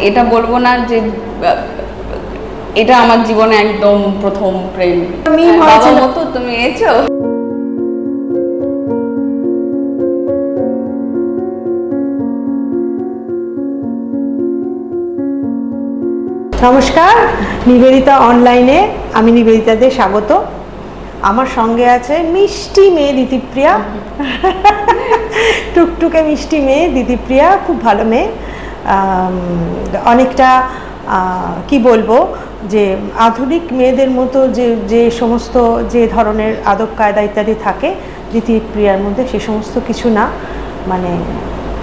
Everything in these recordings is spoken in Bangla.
এটা বলবো না যে এটা আমার জীবনে একদম প্রথম প্রেম। বাবার মতো তুমি এসেছো। নমস্কার, নিবেদিতা অনলাইনে আমি নিবেদিতাদের স্বাগত। আমার সঙ্গে আছে মিষ্টি মেয়ে দিতিপ্রিয়া, টুকটুকে মিষ্টি মেয়ে দিতিপ্রিয়া, খুব ভালো মেয়ে। অনেকটা কি বলবো, যে আধুনিক মেয়েদের মতো যে সমস্ত যে ধরনের আদব কায়দা ইত্যাদি থাকে দিতিপ্রিয়ার মধ্যে সে সমস্ত কিছু না। মানে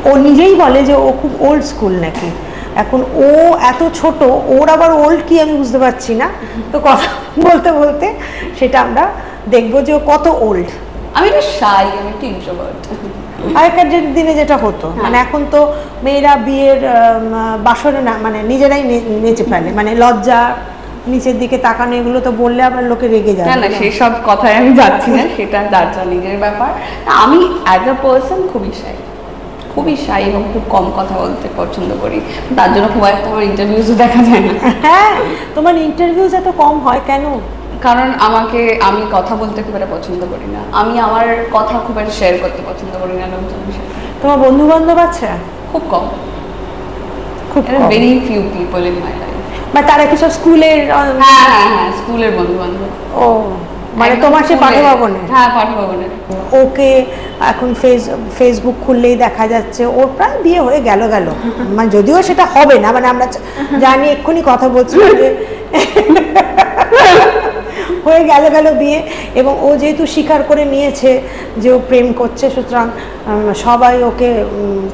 ও নিজেই বলে যে ও খুব ওল্ড স্কুল নাকি। এখন ও এত ছোট, ওর আবার ওল্ড কি আমি বুঝতে পারছি না। তো কথা বলতে বলতে সেটা আমরা দেখবো যে ও কত ওল্ড। আমি একটু শাই, আমি একটু ইন্ট্রোভার্ট। আগেকার দিনে যেটা হতো, মানে এখন তো মেয়েরা বিয়ের বাসরে না, মানে নিজেরাই নেচে ফেলে, মানে লজ্জা, নিচের দিকে তাকানো, এগুলো তো বললে আবার লোকে রেগে যায়। না, সেই সব কথায় আমি যাচ্ছি না, সেটা যার যার নিজের ব্যাপার। আমি অ্যাজ আ পার্সন খুবই শাই এবং খুব কম কথা বলতে পছন্দ করি। তার জন্য খুব একটা আমার ইন্টারভিউজও দেখা যায় না। হ্যাঁ, তোমার ইন্টারভিউজ এত কম হয় কেন? কারণ আমি কথা বলতে খুব একটা পছন্দ করি না। আমি আমার কথা খুব একটা শেয়ার করতে পছন্দ করি না লোকজনের সাথে। তোমার বন্ধু বান্ধব আছে? খুব কম, খুব very few people in my life. বা তারা কি সব স্কুলের? হ্যাঁ, স্কুলের বন্ধু বান্ধব। ও, মানে তোমার সে পাঠভবনে? হ্যাঁ, পাঠভবনে। ওকে এখন ফেসবুক খুললেই দেখা যাচ্ছে ওর প্রায় বিয়ে হয়ে গেল। মানে যদিও সেটা হবে না, মানে আমরা জানি এক্ষুনি কথা বলছি যে হয়ে গেল বিয়ে। এবং ও যেহেতু স্বীকার করে নিয়েছে যে ও প্রেম করছে, সুতরাং সবাই ওকে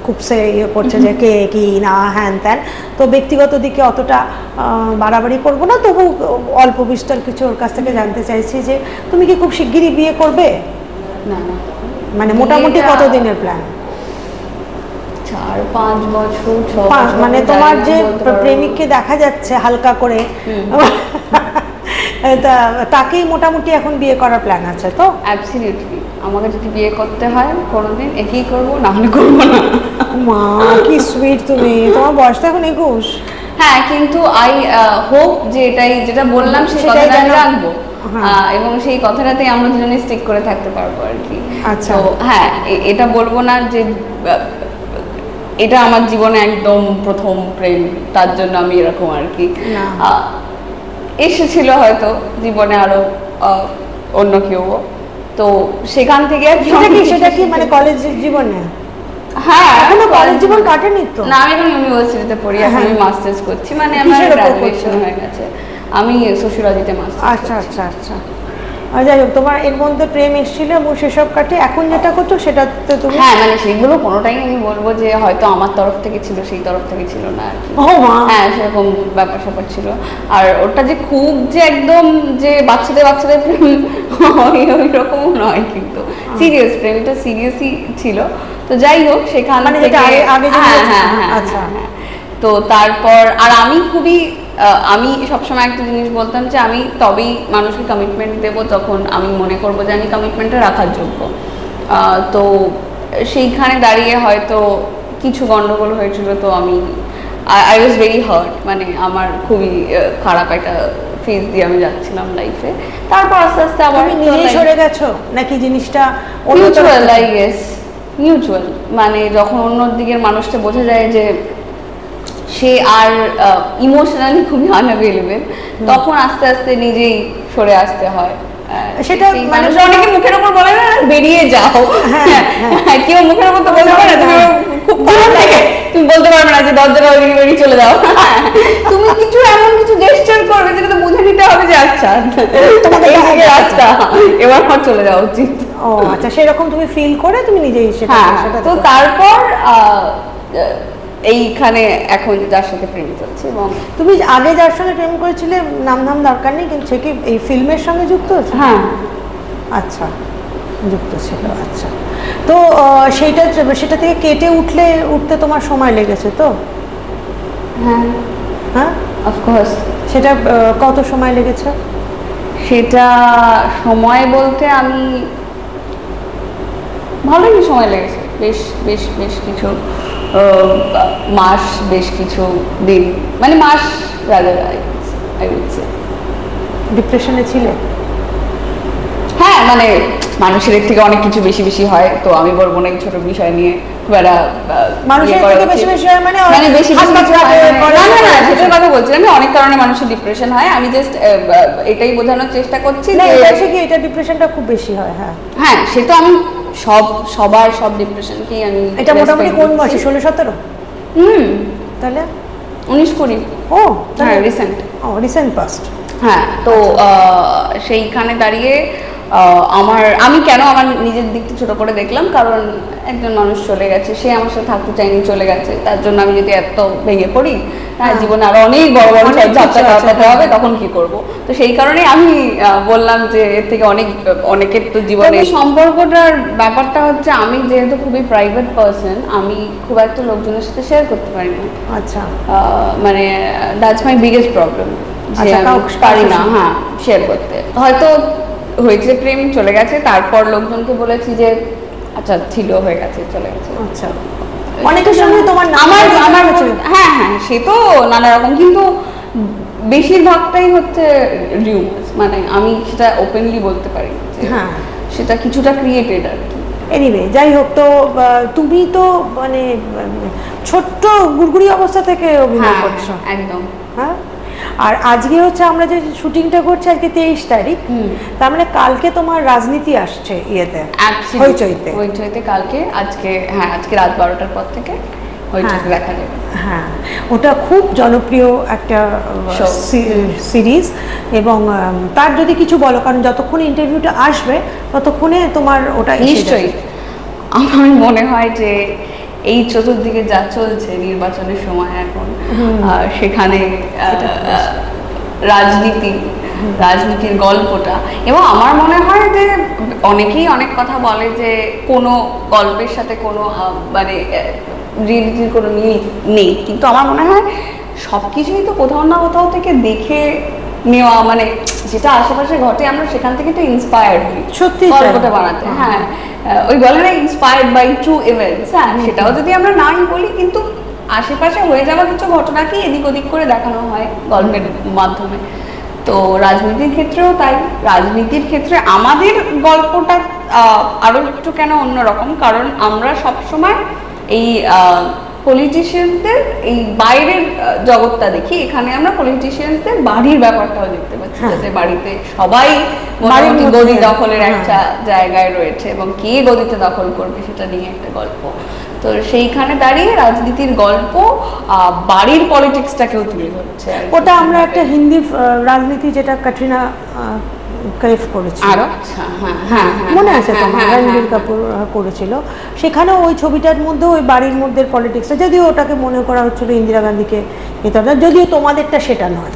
খুব ইয়ে করছে যে কে কি না হ্যান ত্যান। তো ব্যক্তিগত দিকে অতটা বাড়াবাড়ি করবো না, তবু অল্প বিস্তর কিছু ওর কাছ থেকে জানতে চাইছি যে তুমি কি খুব শিগগিরই বিয়ে করবে? না, মানে মোটামুটি কতদিনের প্ল্যান? 4-5 বছর, 6 বছর। মানে তোমার যে প্রেমিককে দেখা যাচ্ছে হালকা করে, তাকেই মোটামুটি এখন বিয়ে করার প্ল্যান আছে তো? অ্যাবসলিউটলি। আমাকে যদি বিয়ে করতে হয় কোনোদিন একেই করবো, না হলে করবো না। মা কি সুইট তুমি! তোমার বয়স তো এখন 21। হ্যাঁ, কিন্তু আই হোপ যে যেটা বললাম সেই কথাটা আমি রাখবো, এবং সেই কথাটাতেই আমরা দুজনে স্টিক করে থাকতে পারবো আর কি। আচ্ছা, তো হ্যাঁ, এটা বলবো না যে এটা আমার জীবনে একদম প্রথম প্রেম, তার জন্য আমি এরকম আর কি। এসেছিল হয়তো জীবনে আরো অন্য কেউ, তো সেখান থেকে সেটা কি মানে কলেজ জীবনে? হ্যাঁ, এখনো কলেজ জীবন কাটেনি তো? না, আমি এখন ইউনিভার্সিটিতে পড়ি, এখন আমি মাস্টার্স করছি, মানে আমার গ্র্যাজুয়েশন হয়ে গেছে। আমি সোশিওলজিতে মাস্টার্স। আচ্ছা। যাই হোক, তোমার এর মধ্যে প্রেম এসেছিল এবং সেসব কাটে এখন যেটা করছো সেটাতে তুমি? হ্যাঁ, মানে সেগুলো কোনোটাই আমি বলবো যে হয়তো আমার তরফ থেকে ছিল, সেই তরফ থেকে ছিল না আর কি। হ্যাঁ, সেরকম ব্যাপার স্যাপার ছিল। আর ওটা যে খুব যে একদম যে বাচ্চাদের প্রেম ওই রকমও নয়, কিন্তু সিরিয়াস প্রেম, এটা সিরিয়াসই ছিল। তো যাই হোক, সেখান থেকে আচ্ছা। তো তারপর আর আমি সবসময় একটা জিনিস বলতাম যে আমি তবেই মানুষকে কমিটমেন্ট দেবো যখন আমি মনে করবো যে আমি কমিটমেন্টটা রাখার যোগ্য। তো সেইখানে দাঁড়িয়ে হয়তো কিছু গন্ডগোল হয়েছিল, তো আই ওয়াজ ভেরি হার্ট, মানে আমার খুবই খারাপ একটা ফেজ দিয়ে আমি যাচ্ছিলাম লাইফে। তারপর আস্তে আস্তে আবার নিজেই সরে গেছো নাকি জিনিসটা? মিউচুয়াল, মানে যখন অন্য দিকের মানুষটা বোঝা যায় যে সে আর ইমোশনালি খুবই আনঅ্যাভেলেবল, তখন আস্তে আস্তে নিজেই সরে আসতে হয়। সেটা মানে অনেকে মুখের উপর বলে না বেরিয়ে যাও, কেউ মুখের উপর তো বলতে পারে না, খুব খারাপ লাগে, তুমি বলতে পারবে না যে দরজাটা ওইদিকে বেরিয়ে চলে যাও। তুমি এমন কিছু জেস্চার করবে যেটা তো বুঝে নিতে হবে যে আচ্ছা তোমাদের রাস্তা, এবার আমার চলে যাওয়া উচিত। ও আচ্ছা, সেরকম তুমি ফিল করে তুমি নিজেই সেটা। তো তারপর এইখানে এখন যার সাথে প্রেম চলছে। এবং তুমি আগে যার সঙ্গে প্রেম করেছিলে, নাম দরকার নেই, কিন্তু সে কি এই ফিল্মের সঙ্গে যুক্ত আছে? হ্যাঁ, আচ্ছা, যুক্ত ছিল। আচ্ছা, তো সেটা থেকে কেটে উঠতে তোমার সময় লেগেছে তো? হ্যাঁ, অফকোর্স। সেটা কত সময় লেগেছে? সেটা সময় বলতে আমি ভালোই সময় লেগেছে, বেশ কিছু মাস, বেশ কিছু দিন, মানে মাস রাদার আই উড সে। ডিপ্রেশনে ছিলে? হ্যাঁ, মানে মানুষের এর থেকে অনেক কিছু বেশি বেশি হয়, তো আমি বলবো না এই ছোট বিষয় নিয়ে খুব একটা মানুষের থেকে বেশি বেশি হয় মানে বেশি বেশি কিছু হয় না। না, সেটার কথা বলছি আমি, অনেক কারণে মানুষের ডিপ্রেশন হয়, আমি জাস্ট এটাই বোঝানোর চেষ্টা করছি না, যে এটা হচ্ছে কি, এটা ডিপ্রেশনটা খুব বেশি হয়। হ্যাঁ হ্যাঁ, সেটা আমি সবার সব ডিপ্রেশনকেই আমি। এটা মোটামুটি কোন বয়সে? 16-17? তাহলে 19-20। ও হ্যাঁ, রিসেন্ট। ও রিসেন্ট পাস্ট। হ্যাঁ, তো সেইখানে দাঁড়িয়ে আমি কেন আমার নিজের দিকটা ছোট করে দেখলাম, কারণ একজন মানুষ চলে গেছে, সে আমার সাথে থাকতে চাইনি, চলে গেছে, তার জন্য আমি যদি এত ভেঙে পড়ি, হ্যাঁ জীবনে আরো অনেক বড় বড় যাত্রা কাটাতে হবে, তখন কি করব? তো সেই কারণে আমি বললাম যে এর থেকে অনেকের তো জীবনে সম্পর্কটার ব্যাপারটা হচ্ছে, আমি যেহেতু খুবই প্রাইভেট পার্সন, আমি খুব একটা লোকজনের সাথে শেয়ার করতে পারি না। আচ্ছা, মানে দ্যাটস মাই বিগেস্ট প্রবলেম, যে আমি পারি না হ্যাঁ শেয়ার করতে। হয়তো হয়েছে প্রেম, চলে গেছে, তারপর লোকজনকে বলেছি যে আচ্ছা ছিল, হয়ে গেছে, চলে গেছে। আচ্ছা, অনেকের সঙ্গে তোমার আমার হ্যাঁ হ্যাঁ, সে তো নানা রকম, কিন্তু বেশিরভাগটাই হচ্ছে রিউমার্স, মানে আমি সেটা ওপেনলি বলতে পারি, হ্যাঁ সেটা কিছুটা ক্রিয়েটেড আর কি। এনিওয়ে, যাই হোক, তো তুমি তো মানে ছোট্ট গুড়গুড়ি অবস্থা থেকে অভিনয় করছো একদম। হ্যাঁ, আর আজকে হচ্ছে আমরা যে শুটিংটা করছি, আজকে 23 তারিখ, তার মানে কালকে তোমার রাজনীতি আসছে ইয়েতে, হইচইতে কালকে, আজকে হ্যাঁ, আজকে রাত 12টার পর থেকে হইচইতে দেখা যাবে। হ্যাঁ, ওটা খুব জনপ্রিয় একটা সিরিজ, এবং তার যদি কিছু বলো, কারণ যতক্ষণ ইন্টারভিউটা আসবে ততক্ষণে তোমার ওটা নিশ্চয়ই। আমার মনে হয় যে এই চতুর্দিকে যা চলছে নির্বাচনের সময় এখন, সেখানে রাজনীতির গল্পটা, এবং আমার মনে হয় যে অনেকেই অনেক কথা বলে যে কোনো গল্পের সাথে কোনো মানে রিয়েলিটির কোনো মিল নেই, কিন্তু আমার মনে হয় সবকিছুই তো কোথাও না কোথাও থেকে দেখে নেওয়া, মানে যেটা আশেপাশে ঘটে আমরা সেখান থেকে তো ইন্সপায়ার্ড হই সত্যি গল্পটা বানাতে। হ্যাঁ, ওই বলে না ইন্সপায়ার্ড বাই ট্রু ইভেন্টস, হ্যাঁ সেটাও যদি আমরা নাই বলি, কিন্তু আশেপাশে হয়ে যাওয়া কিছু ঘটনাকে এদিক ওদিক করে দেখানো হয় গল্পের মাধ্যমে। তো রাজনীতির ক্ষেত্রেও তাই, রাজনীতির ক্ষেত্রে আমাদের গল্পটা আরো একটু কেন অন্যরকম, কারণ আমরা সবসময় এই পলিটিশিয়ানসদের এই বাইরের জগৎটা দেখি, এখানে আমরা পলিটিশিয়ানসদের বাড়ির ব্যাপারটাও দেখতে পাচ্ছি, যাতে বাড়িতে সবাই মোটামুটি গদি দখলের একটা জায়গায় রয়েছে, এবং কে গদিতে দখল করবে সেটা নিয়ে একটা গল্প। তো সেইখানে দাঁড়িয়ে রাজনীতির গল্প বাড়ির পলিটিক্সটাকেও তুলে ধরছে। ওটা আমরা একটা হিন্দি রাজনীতি, যেটা ক্যাটরিনা কাইফ করেছিল, মনে আছে তোমার? রণবীর কাপুর করেছিল, সেখানে ওই ছবিটার মধ্যে ওই বাড়ির মধ্যে পলিটিক্সটা, যদিও ওটাকে মনে করা হচ্ছিল ইন্দিরা গান্ধীকে, যদিও তোমাদেরটা সেটা নয়,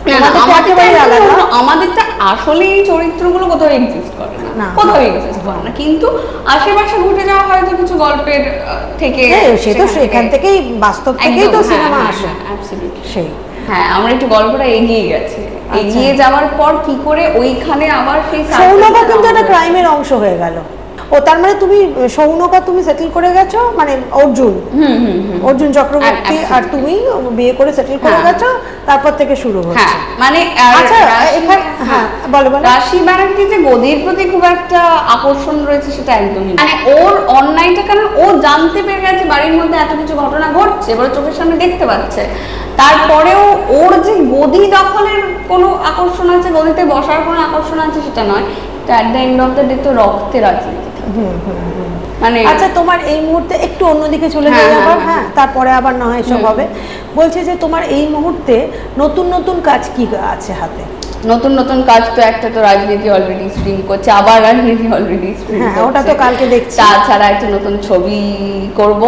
আমাদেরটা আসলে এই চরিত্রগুলো কোথাও এক্সিস্ট করে না, কোথাও এক্সিস্ট করে না, কিন্তু আশেপাশে ঘটে যাওয়া হয়তো কিছু গল্পের থেকে, সেটা সেখান থেকেই, বাস্তব থেকেই তো সিনেমা আসে। সেই হ্যাঁ, আমরা একটু গল্পটা এগিয়ে গেছে, এগিয়ে যাওয়ার পর কি করে ওইখানে আবার সেই সৌনকা কিন্তু একটা ক্রাইমের অংশ হয়ে গেল। ও তার মানে তুমি সৌনকা তুমি সেটেল করে গেছো, মানে অর্জুন চক্রবর্তী আর তুমি বিয়ে করে সেটেল করে গেছো, তারপর থেকে শুরু হচ্ছে। মানে আচ্ছা, এখানে হ্যাঁ বলো। রাশি ব্যানার্জি যে গদির প্রতি খুব একটা আকর্ষণ রয়েছে সেটা একদমই, মানে ওর অন্যায়টা, কারণ ও জানতে পেরে গেছে বাড়ির মধ্যে এত কিছু ঘটনা ঘটছে, এবার চোখের সামনে দেখতে পাচ্ছে, তারপরেও ওর যে গদি দখলের কোনো আকর্ষণ আছে, গদিতে বসার কোনো আকর্ষণ আছে সেটা নয়, at the end of the day তো রক্তে রাজনীতি। মানে আচ্ছা, তোমার এই মুহূর্তে একটু অন্যদিকে চলে যাবে আবার, হ্যাঁ তারপরে আবার না হয় সব হবে। বলছে যে তোমার এই মুহূর্তে নতুন নতুন কাজ কি আছে হাতে? নতুন কাজ তো একটা তো রাজনীতি অলরেডি স্ট্রিম করছে, আবার রাজনীতি অলরেডি স্ট্রিম করছে, ওটা তো কালকে দেখছি। তাছাড়া একটা নতুন ছবি করব,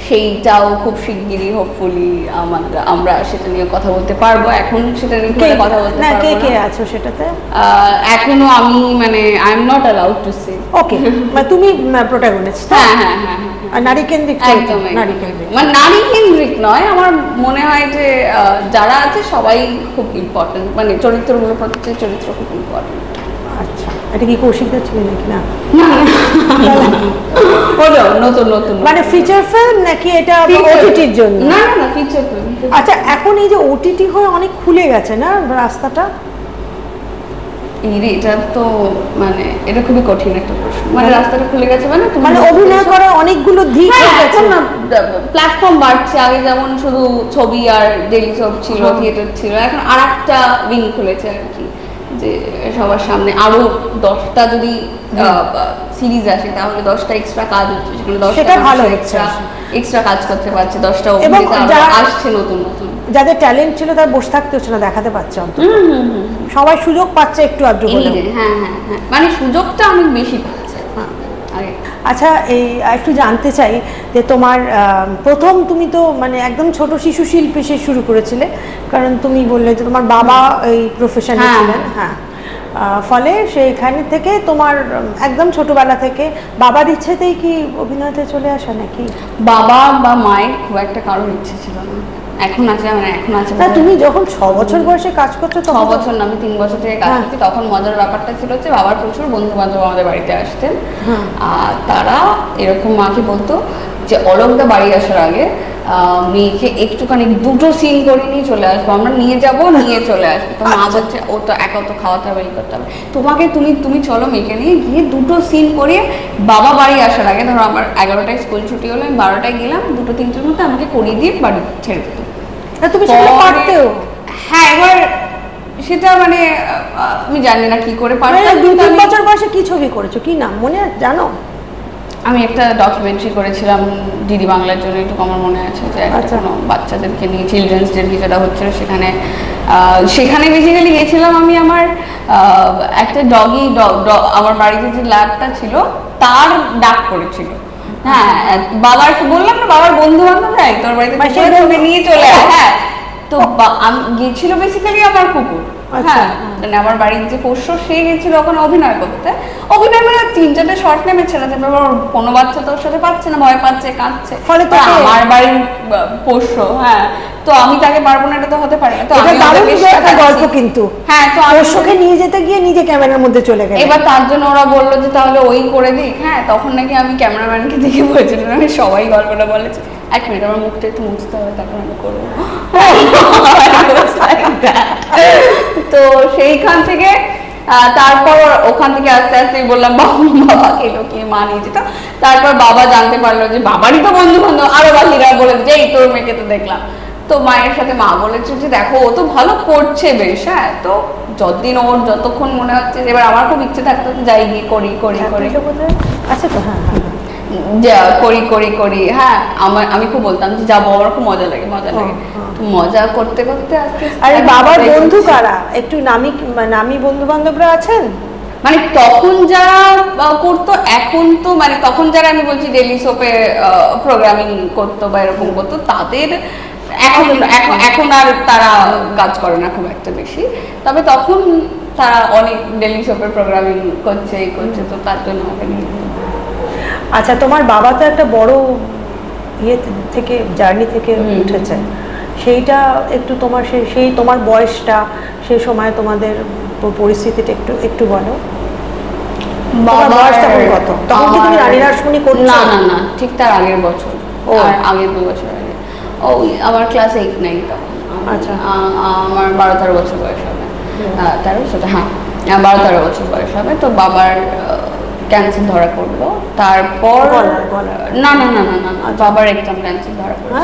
সেইটাও খুব শিগগিরই হোপফুলি আমরা সেটা নিয়ে কথা বলতে পারবো। এখন সেটা নিয়ে কথা বলতে পারবো না। কে কে আছো সেটাতে? এখনো আমি মানে I am not allowed to say. Okay, মানে তুমি প্রোটাগনিস্ট? হ্যাঁ, আর নারী কেন্দ্রিক? একদম নারী কেন্দ্রিক, মানে নারী কেন্দ্রিক নয়, আমার মনে হয় যে যারা আছে সবাই খুব ইম্পর্টেন্ট, মানে চরিত্রগুলো, প্রত্যেকটা চরিত্র খুব ইম্পর্টেন্ট। আচ্ছা, এটা কি কৌশিকদার ছিল নাকি? না, হলো নতুন নতুন মানে ফিচার ফিল্ম নাকি এটা ওটিটির জন্য? না না না, ফিচার ফিল্ম। আচ্ছা, এখন এই যে ওটিটি হয়ে অনেক খুলে গেছে না রাস্তাটা? এটা তো মানে এটা খুবই কঠিন একটা প্রশ্ন। মানে রাস্তাটা খুলে গেছে মানে মানে অভিনয় করার অনেকগুলো দিক হয়ে গেছে। এখন না প্ল্যাটফর্ম বাড়ছে, আগে যেমন শুধু ছবি আর ডেইলি সব ছিল, থিয়েটার ছিল, এখন আরেকটা উইং খুলেছে আর কি, যে সবার সামনে আরো 10টা যদি সিরিজ আসে তাহলে 10টা এক্সট্রা কাজ হচ্ছে, সেখানে 10টা ভালো এক্সট্রা কাজ করতে পারছে, 10টা অভিনেতা আসছে নতুন নতুন। যাদের ট্যালেন্ট ছিল তারা বসে থাকতে হচ্ছে না, দেখাতে পারছে অন্তত। সবাই সুযোগ পাচ্ছে একটু আধটু করে। হ্যাঁ হ্যাঁ হ্যাঁ, মানে সুযোগটা অনেক বেশি পাচ্ছে আগে। আচ্ছা, এই একটু জানতে চাই যে তোমার প্রথম, তুমি তো মানে একদম ছোট শিশু শিল্পী সে শুরু করেছিলে, কারণ তুমি বললে যে তোমার বাবা এই প্রফেশনে ছিলেন। হ্যাঁ, ফলে সেইখানে থেকে তোমার একদম ছোটবেলা থেকে বাবার ইচ্ছেতেই কি অভিনয়তে চলে আসা নাকি? বাবা বা মায়ের খুব একটা কারোর ইচ্ছে ছিল না। এখন আছে, মানে এখন আছে। তুমি যখন 6 বছর বয়সে কাজ করছো? 6 বছর না, আমি 3 বছর থেকে কাজ করছি। তখন মজার ব্যাপারটা ছিল যে বাবার প্রচুর বন্ধু বান্ধব আমাদের বাড়িতে আসতেন, আর তারা এরকম মাকে বলতো যে অলোকদা বাড়ি আসার আগে মেয়েকে একটুখানি 2টো সিন করে নিয়ে চলে আসবো, আমরা নিয়ে যাব, নিয়ে চলে আসবো। তো মা বলছে ও তো একা তো খাওয়াতে হবে, করতে হবে, তোমাকে তুমি চলো মেয়েকে নিয়ে গিয়ে 2টো সিন করিয়ে বাবা বাড়ি আসার আগে, ধরো আমার 11টায় স্কুল ছুটি হলো, আমি 12টায় গেলাম, 2-3টের মধ্যে আমাকে করিয়ে দিয়ে বাড়ি ছেড়ে দিত। তুমি সেটা পারতেও? হ্যাঁ, এবার সেটা মানে আমি জানি না কি করে পারতাম। 2-3 বছর বয়সে কি ছবি করেছো, কি নাম মনে জানো? আমি একটা ডকুমেন্টারি করেছিলাম ডিডি বাংলার জন্য, একটু আমার মনে আছে, যে একটা কোনো বাচ্চাদেরকে নিয়ে চিলড্রেন্স ডে যেটা হচ্ছিল সেখানে বেসিক্যালি গেছিলাম আমি। আমার একটা ডগি আমার বাড়িতে যে ল্যাবটা ছিল তার ডাক পড়েছিল। হ্যাঁ, বাবাকে বললাম না, বাবার বন্ধু বান্ধব যায় তোর বাড়িতে নিয়ে চলে আয়। হ্যাঁ, তো আমি গেছিল বেসিক্যালি আমার কুকুর। হ্যাঁ, মানে আমার বাড়ির যে পোষ্য সে গেছিল ওখানে অভিনয় করতে। অভিনয় মানে 3-4টে শর্ট নেমেছে না, কোনো বাচ্চা তোর সাথে পাচ্ছে না, ভয় পাচ্ছে, কাঁদছে, ফলে তো আমার বাড়ির পোষ্য। হ্যাঁ, তো আমি তাকে পারবো না, এটা তো হতে পারে না। তো একটা গল্প কিন্তু। হ্যাঁ, তো পোষ্যকে নিয়ে যেতে গিয়ে নিজে ক্যামেরার মধ্যে চলে গেল। এবার তার জন্য ওরা বললো যে তাহলে ওই করে দিই। হ্যাঁ, তখন নাকি আমি ক্যামেরাম্যানকে দেখে বলছিলাম, আমি সবাই গল্পটা বলেছি, 1 মিনিট আমার মুখটা একটু মুছতে হবে, তারপর আমি করবো। তো সেইখান থেকে তারপর ওখান থেকে আস্তে আস্তে বললাম বাবা এলো কি মা নিয়ে যেত। তারপর বাবা জানতে পারলো যে বাবারই তো বন্ধু বান্ধব আরো বাকিরা বলে যে এই তোর মেয়েকে তো দেখলাম। তো মায়ের সাথে মা বলেছে যে দেখো ও তো ভালো করছে বেশ। হ্যাঁ, তো যতদিন ওর যতক্ষণ মনে হচ্ছে, এবার আমার খুব ইচ্ছে থাকতো যাই গিয়ে করি আচ্ছা তো হ্যাঁ করি। হ্যাঁ, আমি খুব বলতাম যে যাবো, আমার খুব মজা লাগে। তো মজা করতে করতে আস্তে আস্তে। আরে বাবার বন্ধু কারা, একটু নামি বন্ধু বান্ধবরা আছেন? মানে তখন যারা করতো, এখন তো মানে তখন যারা আমি বলছি ডেইলি সোপে প্রোগ্রামিং করতো বা এরকম করতো, তাদের এখন আর তারা কাজ করে না খুব একটা বেশি। তবে তখন তারা অনেক ডেইলি সোপের প্রোগ্রামিং করছে, তো তার জন্য আমাকে নিয়ে। আচ্ছা, তোমার বাবা তো একটা বড় ইয়ে থেকে, জার্নি থেকে উঠেছে, সেইটা একটু তোমার সেই তোমার বয়সটা, সেই সময় তোমাদের পরিস্থিতিটা একটু বলো। বাবার বয়সটা কত তখন? কি তুমি রানী রাসমণি করছো? না, ঠিক তার আগের বছর, আগের 2 বছর আগে। আমার ক্লাস 8-9 তখন। আচ্ছা, আমার 12-13 বছর বয়স হবে। 13 হ্যাঁ, 12-13 বছর বয়স হবে। তো বাবার ক্যান্সার ধরা পড়লো। তারপর না, বাবার রেকটাম ক্যান্সার ধরা পড়লো।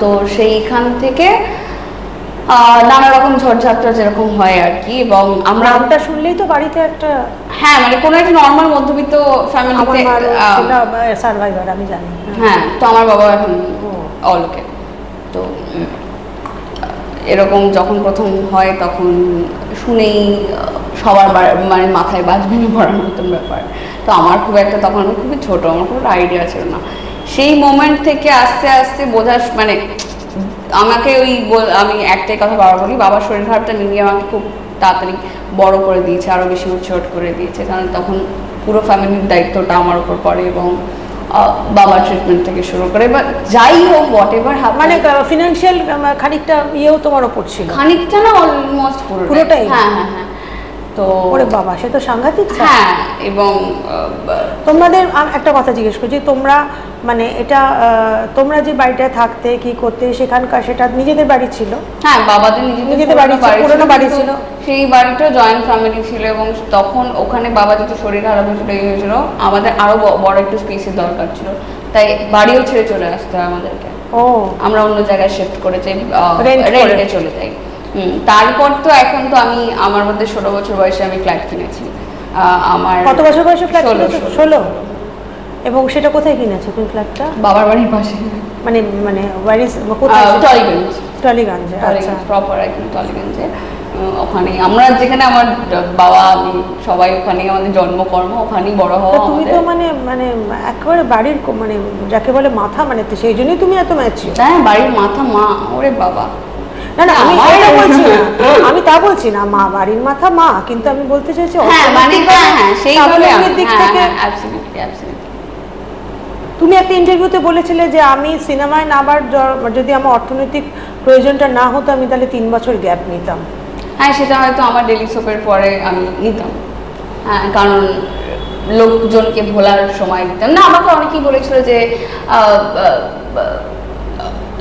তো সেইখান থেকে নানা রকম ঝড়ঝাপটা যেরকম হয় আর কি। এবং আমরা নামটা শুনলেই তো বাড়িতে একটা, হ্যাঁ মানে কোনো একটা নর্মাল মধ্যবিত্ত ফ্যামিলিতে সার্ভাইভার আমি জানি। হ্যাঁ, তো আমার বাবা এখন অলোকে। তো এরকম যখন প্রথম হয় তখন শুনেই সবার মানে মাথায় বাজ ভেঙে পড়ার মতন ব্যাপার। তো আমার খুব একটা, তখন আমি খুবই ছোট, আমার কোনো আইডিয়া ছিল না। সেই মোমেন্ট থেকে আস্তে আস্তে বোঝার, মানে আমাকে আমি একটাই কথা বারবার বলি, বাবার শরীর খারাপটা নিয়ে আমাকে খুব তাড়াতাড়ি বড় করে দিয়েছে, আরও বেশি উৎসট করে দিয়েছে। কারণ তখন পুরো ফ্যামিলির দায়িত্বটা আমার উপর পড়ে, এবং বাবার ট্রিটমেন্ট থেকে শুরু করে বা যাই হোক হোয়াট এভার, মানে ফিনান্সিয়াল খানিকটা ইয়েও তোমার ওপর ছিল? খানিকটা না, অলমোস্ট পুরোটাই। হ্যাঁ, তো ওরে বাবা, সে তো সাংঘাতিক। হ্যাঁ, এবং তোমাদের একটা কথা জিজ্ঞেস করছি, তোমরা মানে এটা তোমরা যে বাড়িটায় থাকতে কি করতে সেখানকার, সেটা নিজেদের বাড়ি ছিল? হ্যাঁ, বাবাদের নিজেদের বাড়ি, পুরোনো বাড়ি ছিল। সেই বাড়িটা জয়েন্ট ফ্যামিলি ছিল, এবং তখন ওখানে বাবা যত শরীর খারাপ হয়েছিল এই হয়েছিল, আমাদের আরো বড় একটু স্পেসের দরকার ছিল, তাই বাড়িও ছেড়ে চলে আসতে হয় আমাদেরকে। আমরা অন্য জায়গায় শিফট করে যাই, রেন্টে চলে যাই। তারপর তো এখন তো আমি আমার মধ্যে 16 বছর বয়সে আমি ফ্ল্যাট কিনেছি। আমার কত বছর বয়সে ফ্ল্যাট কিনেছো? 16। এবং সেটা কোথায় কিনেছো তুমি ফ্ল্যাটটা? বাবার বাড়ির পাশে। মানে মানে বাড়ি কোথায়? টলিগঞ্জ। টলিগঞ্জে, আচ্ছা। প্রপার একদম টলিগঞ্জে। ওখানে আমরা, যেখানে আমার বাবা আমি সবাই ওখানেই, আমাদের জন্মকর্ম ওখানেই, বড় হওয়া। তুমি তো মানে মানে একেবারে বাড়ির মানে যাকে বলে মাথা, মানে সেই জন্যই তুমি এত ম্যাচিওর। হ্যাঁ, বাড়ির মাথা মা। ওরে বাবা, না না, আমি এটা বলছি না, আমি তা বলছি না, মা বাড়ির মাথা মা, কিন্তু আমি বলতে চাইছি মানে সেইভাবে দিক থেকে। তুমি একটা ইন্টারভিউতে বলেছিলে যে আমি সিনেমায় নাবার যদি আমার অর্থনৈতিক প্রয়োজনটা না হতো, আমি তাহলে 3 বছর গ্যাপ নিতাম। হ্যাঁ, সেটা হয়তো আমার ডেলি সোপের পরে আমি নিতাম। হ্যাঁ, কারণ লোকজনকে ভোলার সময় দিতাম না। আমাকে অনেকেই বলেছিল যে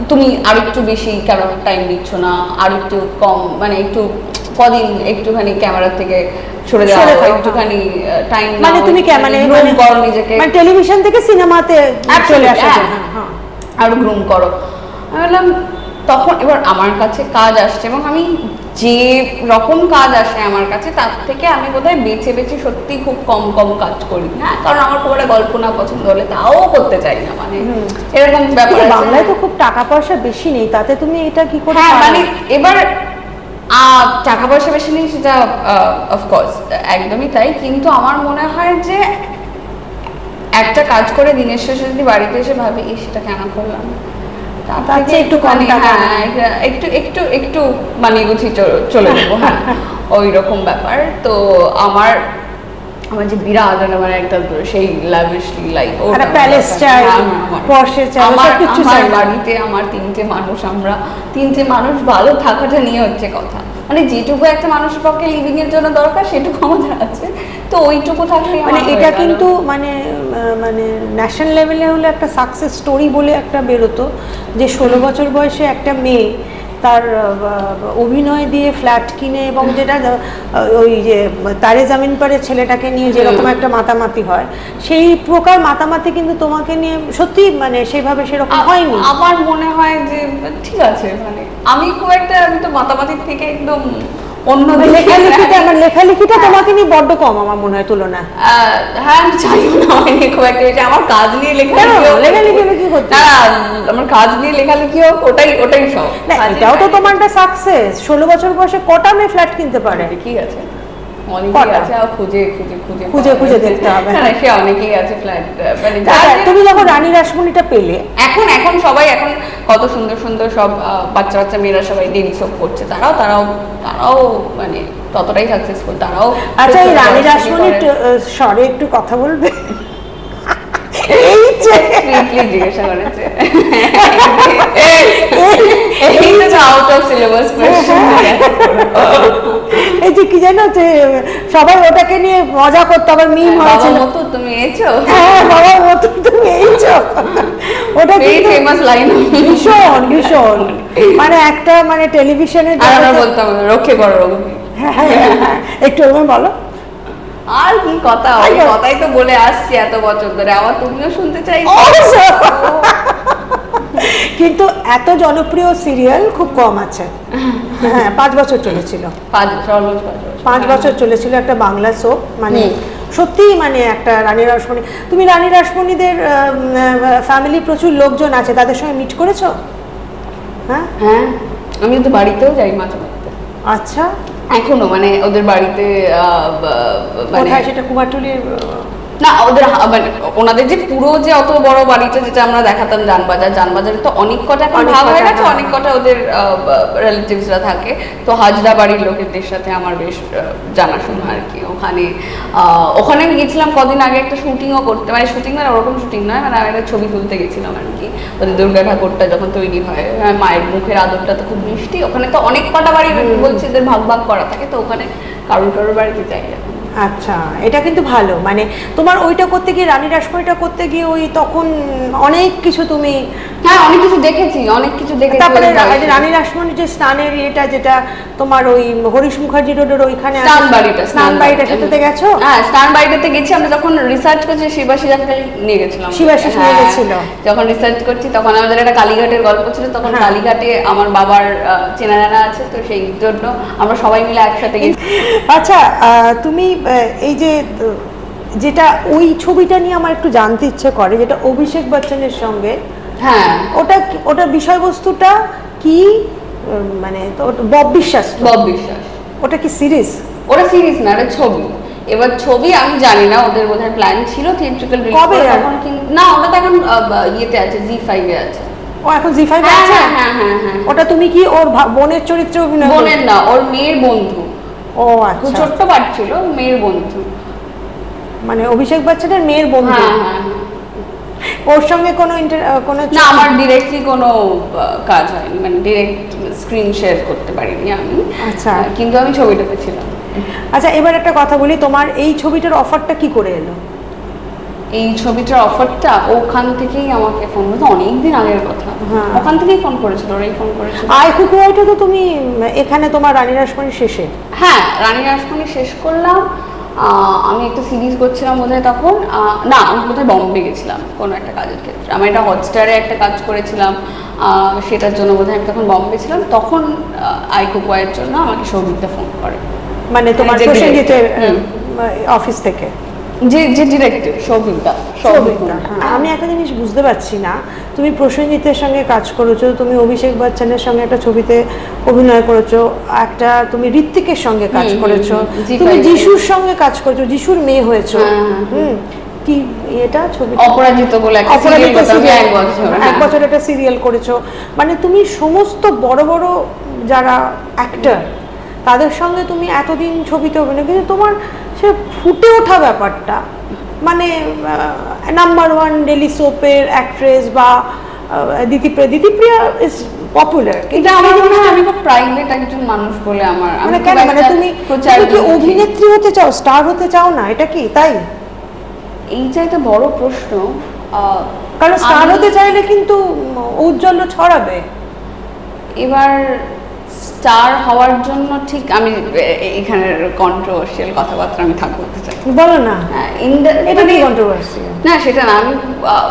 তুমি আর একটু বেশি কেন টাইম দিচ্ছ না, আর একটু কম, মানে একটু কদিন একটুখানি ক্যামেরা থেকে সরে যাও, একটুখানি টাইম, মানে তুমি গ্রুম করো নিজেকে, মানে টেলিভিশন থেকে সিনেমাতে চলে আসো, আর গ্রুম করো। আমি বললাম তখন, এবার আমার কাছে কাজ আসছে, এবং আমি যে রকম কাজ আসে আমার কাছে তার থেকে আমি বোধহয় বেছে বেছে সত্যি খুব কম কম কাজ করি। হ্যাঁ, কারণ আমার খুব একটা গল্প না পছন্দ হলে তাও করতে চাই না, মানে এরকম ব্যাপার। বাংলায় তো খুব টাকা পয়সা বেশি নেই, তাতে তুমি এটা কি করে? হ্যাঁ, মানে এবার টাকা পয়সা বেশি নেই সেটা অফকোর্স একদমই তাই, কিন্তু আমার মনে হয় যে একটা কাজ করে দিনের শেষে যদি বাড়িতে এসে ভাবি সেটা কেন করলাম, একটু মানিয়ে গুছিয়ে চলে যাবো। হ্যাঁ, ওই রকম ব্যাপার। তো আমার যে বিরাট মানে একটা সেই লাভিশলি লাইফ, আমার বাড়িতে আমার 3টে মানুষ, আমরা 3টে মানুষ ভালো থাকাটা নিয়ে হচ্ছে কথা। মানে যেটুকু একটা মানুষের পক্ষে লিভিং এর জন্য দরকার সেটুকু আমাদের আছে, তো ওইটুকু থাকলে মানে এটা কিন্তু মানে মানে ন্যাশনাল লেভেলে হলে একটা সাকসেস স্টোরি বলে একটা বেরোতো, যে 16 বছর বয়সে একটা মেয়ে তার অভিনয় দিয়ে ফ্ল্যাট কিনে, এবং যেটা ওই যে তারে জামিন পারে ছেলেটাকে নিয়ে যেরকম একটা মাতামাতি হয়, সেই প্রকার মাতামাতি কিন্তু তোমাকে নিয়ে সত্যি মানে সেভাবে সেরকম হয়নি। আমার মনে হয় যে ঠিক আছে, মানে আমি খুব একটা, আমি তো মাতামাতির থেকে একদম অন্য লেখালেখিটা, আমার লেখালেখিটা তোমাকে নিয়ে বড্ড কম আমার মনে হয় তুলনা। হ্যাঁ, আমি চাইও না হয়নি খুব একটা, আমার কাজ নিয়ে লেখালেখি কি করতে, আমার কাজ নিয়ে লেখালেখি হোক, ওটাই সব। এটাও তো তোমার একটা সাকসেস। 16 বছর বয়সে কটা মেয়ে ফ্ল্যাট কিনতে পারে? ঠিক আছে, অনেকেই আছে, খুঁজে দেখতে হবে। হ্যাঁ, সে অনেকেই আছে ফ্ল্যাট। মানে তুমি যখন রানী রাসমণিটা পেলে, এখন সবাই এখন কত সুন্দর সুন্দর সব বাচ্চা মেয়েরা সবাই ডেলি সোপ করছে, তারাও মানে ততটাই সাকসেসফুল, তারাও। আচ্ছা, এই রানী রাসমণির স্বরে একটু কথা বলবে? এই যে জিজ্ঞাসা করেছে, আউট অফ সিলেবাস কোশ্চেন। এই যে কি জানো, যে সবাই ওটাকে নিয়ে মজা করতে, আবার মিম হয়েছিল, বাবা মতো তুমি এসেছো। হ্যাঁ, বাবা মতো তুমি এসেছো, ওটা কি ফেমাস লাইন, ভীষণ ভীষণ, মানে একটা মানে টেলিভিশনে বলতাম রক্ষে করো রঘুবীর। একটু বলো। আর কি কথা, ওই কথাই তো বলে আসছি এত বছর ধরে, আবার তুমিও শুনতে চাই। কিন্তু এত জনপ্রিয় সিরিয়াল খুব কম আছে। হ্যাঁ, 5 বছর চলেছিল, 5 বছর চলেছিল একটা বাংলা সোপ, মানে সত্যি মানে একটা রানী রাসমণি। তুমি রানী রাসমণিদের ফ্যামিলি প্রচুর লোকজন আছে, তাদের সঙ্গে মিট করেছো? হ্যাঁ, আমি তো বাড়িতেও যাই মাঝে মাঝে। আচ্ছা, এখনো মানে ওদের বাড়িতে, কোথায় সেটা? কুমারটুলির না ওদের মানে ওনাদের যে পুরো যে অত বড় বাড়িটা যেটা আমরা দেখাতাম জানবাজারে তো অনেক কটা এখন ভাগ হয়ে গেছে, অনেক কটা ওদের রিলেটিভসরা থাকে। তো হাজরা বাড়ির লোকেদের সাথে আমার বেশ জানাশোনা আর কি। ওখানে গেছিলাম কদিন আগে একটা শুটিংও করতে, মানে শুটিং মানে ওরকম শুটিং নয়, মানে আমি একটা ছবি তুলতে গেছিলাম আর কি। ওদের দুর্গা ঠাকুরটা যখন তৈরি হয়, মায়ের মুখের আদরটা তো খুব মিষ্টি। ওখানে তো অনেক কটা বাড়ি বলছে এদের ভাগ ভাগ করা থাকে, তো ওখানে কারোর বাড়িতে যাই। আচ্ছা, এটা কিন্তু ভালো। মানে তোমার ওইটা করতে গিয়ে, রানী রাসমণিটা করতে গিয়ে ওই তখন অনেক কিছু তুমি, হ্যাঁ অনেক কিছু দেখেছি, অনেক কিছু দেখেছি। তারপরে রানী রাসমণির যে স্নানের এটা যেটা তোমার ওই হরিশ মুখার্জি রোডের ওইখানে স্নান বাড়িটা, সেটাতে গেছো? হ্যাঁ স্নান বাড়িটাতে গেছি। আমরা যখন রিসার্চ করছি শিবাশিস নিয়ে গেছিলাম, শিবাশিস নিয়ে গেছিল। যখন রিসার্চ করছি তখন আমাদের একটা কালীঘাটের গল্প ছিল, তখন কালীঘাটে আমার বাবার চেনা জানা আছে, তো সেই জন্য আমরা সবাই মিলে একসাথে গেছি। আচ্ছা, তুমি এই যে যেটা ওই ছবিটা নিয়ে আমার একটু জানতে ইচ্ছে করে, যেটা অভিষেক বচ্চনের সঙ্গে, হ্যাঁ ওটা বিষয়বস্তুটা কি? মানে বব বিশ্বাস, ওটা কি সিরিজ? ওটা সিরিজ না, ওটা ছবি। এবার ছবি আমি জানি না, ওদের বোধহয় প্ল্যান ছিল থিয়েট্রিক্যাল রিলিজ কবে তখন, না ওটা তো এখন ইয়েতে আছে, জি5 এ আছে। ও এখন জি5 এ আছে? হ্যাঁ। ওটা তুমি কি ওর বোনের চরিত্রে অভিনয়? বোনের না, ওর মেয়ের বন্ধু। ও আচ্ছা, ছোট্ট পার্ট ছিল, মেয়ের বন্ধু, মানে অভিষেক বচ্চনের মেয়ের বন্ধু। হ্যাঁ। ওর সঙ্গে কোনো না, আমার ডিরেক্টলি কোনো কাজ হয়নি, মানে ডিরেক্ট স্ক্রিন শেয়ার করতে পারিনি আমি। আচ্ছা, কিন্তু আমি ছবিটাতে ছিলাম। আচ্ছা, এবার একটা কথা বলি, তোমার এই ছবিটার অফারটা কি করে এলো? এই ছবিটার অফারটা ওখান থেকেই আমাকে ফোন করেছে, অনেকদিন আগের কথা। ওখান থেকেই ফোন করেছিল, ওরাই ফোন করেছিল। আইকুকুয়াইটা তো তুমি এখানে তোমার রানী রাসমণি শেষে? হ্যাঁ, রানী রাসমণি শেষ করলাম। আমি একটা সিরিজ করছিলাম বোধহয় তখন, না আমি বোধহয় বম্বে গেছিলাম কোনো একটা কাজের ক্ষেত্রে। আমি একটা হটস্টারে একটা কাজ করেছিলাম, সেটার জন্য বোধহয় আমি তখন বম্বে ছিলাম। তখন আইকুকুয়াইয়ের জন্য আমাকে সৌভিকটা ফোন করে, মানে তোমার প্রসেনজিতের অফিস থেকে? যে ডিরেক্টর সৌভিকটা। আমি একটা জিনিস বুঝতে পারছি না, তুমি প্রসেনজিতের সঙ্গে কাজ করেছো, তুমি অভিষেক বচ্চনের সঙ্গে একটা ছবিতে অভিনয় করেছো, একটা তুমি ঋত্বিকের সঙ্গে কাজ করেছো, তুমি যিশুর সঙ্গে কাজ করেছো, যিশুর মেয়ে হয়েছো। কি এটা ছবি অপরাজিত বলে একটা সিরিয়াল করতাম, 1 বছর একটা সিরিয়াল করেছো। মানে তুমি সমস্ত বড় বড় যারা অ্যাক্টর তাদের সঙ্গে তুমি এতদিন ছবিতে অভিনয়, কিন্তু তোমার সে ফুটে ওঠা ব্যাপারটা, মানে নাম্বার 1 ডেলি সোপের অ্যাক্ট্রেস বা দিতিপ্রিয়া ইজ পপুলার, কিন্তু আমার মনে হয় আমি খুব প্রাইভেট একজন মানুষ বলে আমার, মানে কেন, মানে তুমি কি অভিনেত্রী হতে চাও, স্টার হতে চাও না? এটা কি তাই? এইটা একটা বড় প্রশ্ন, কারণ স্টার হতে চাইলে কিন্তু ঔজ্জ্বল্য ছড়াবে। এবার স্টার হওয়ার জন্য ঠিক আমি এখানের কন্ট্রোভার্সিয়াল কথাবার্তা আমি বলতে চাই। বলো না, এটা কি কন্ট্রোভার্সিয়াল? না সেটা না, আমি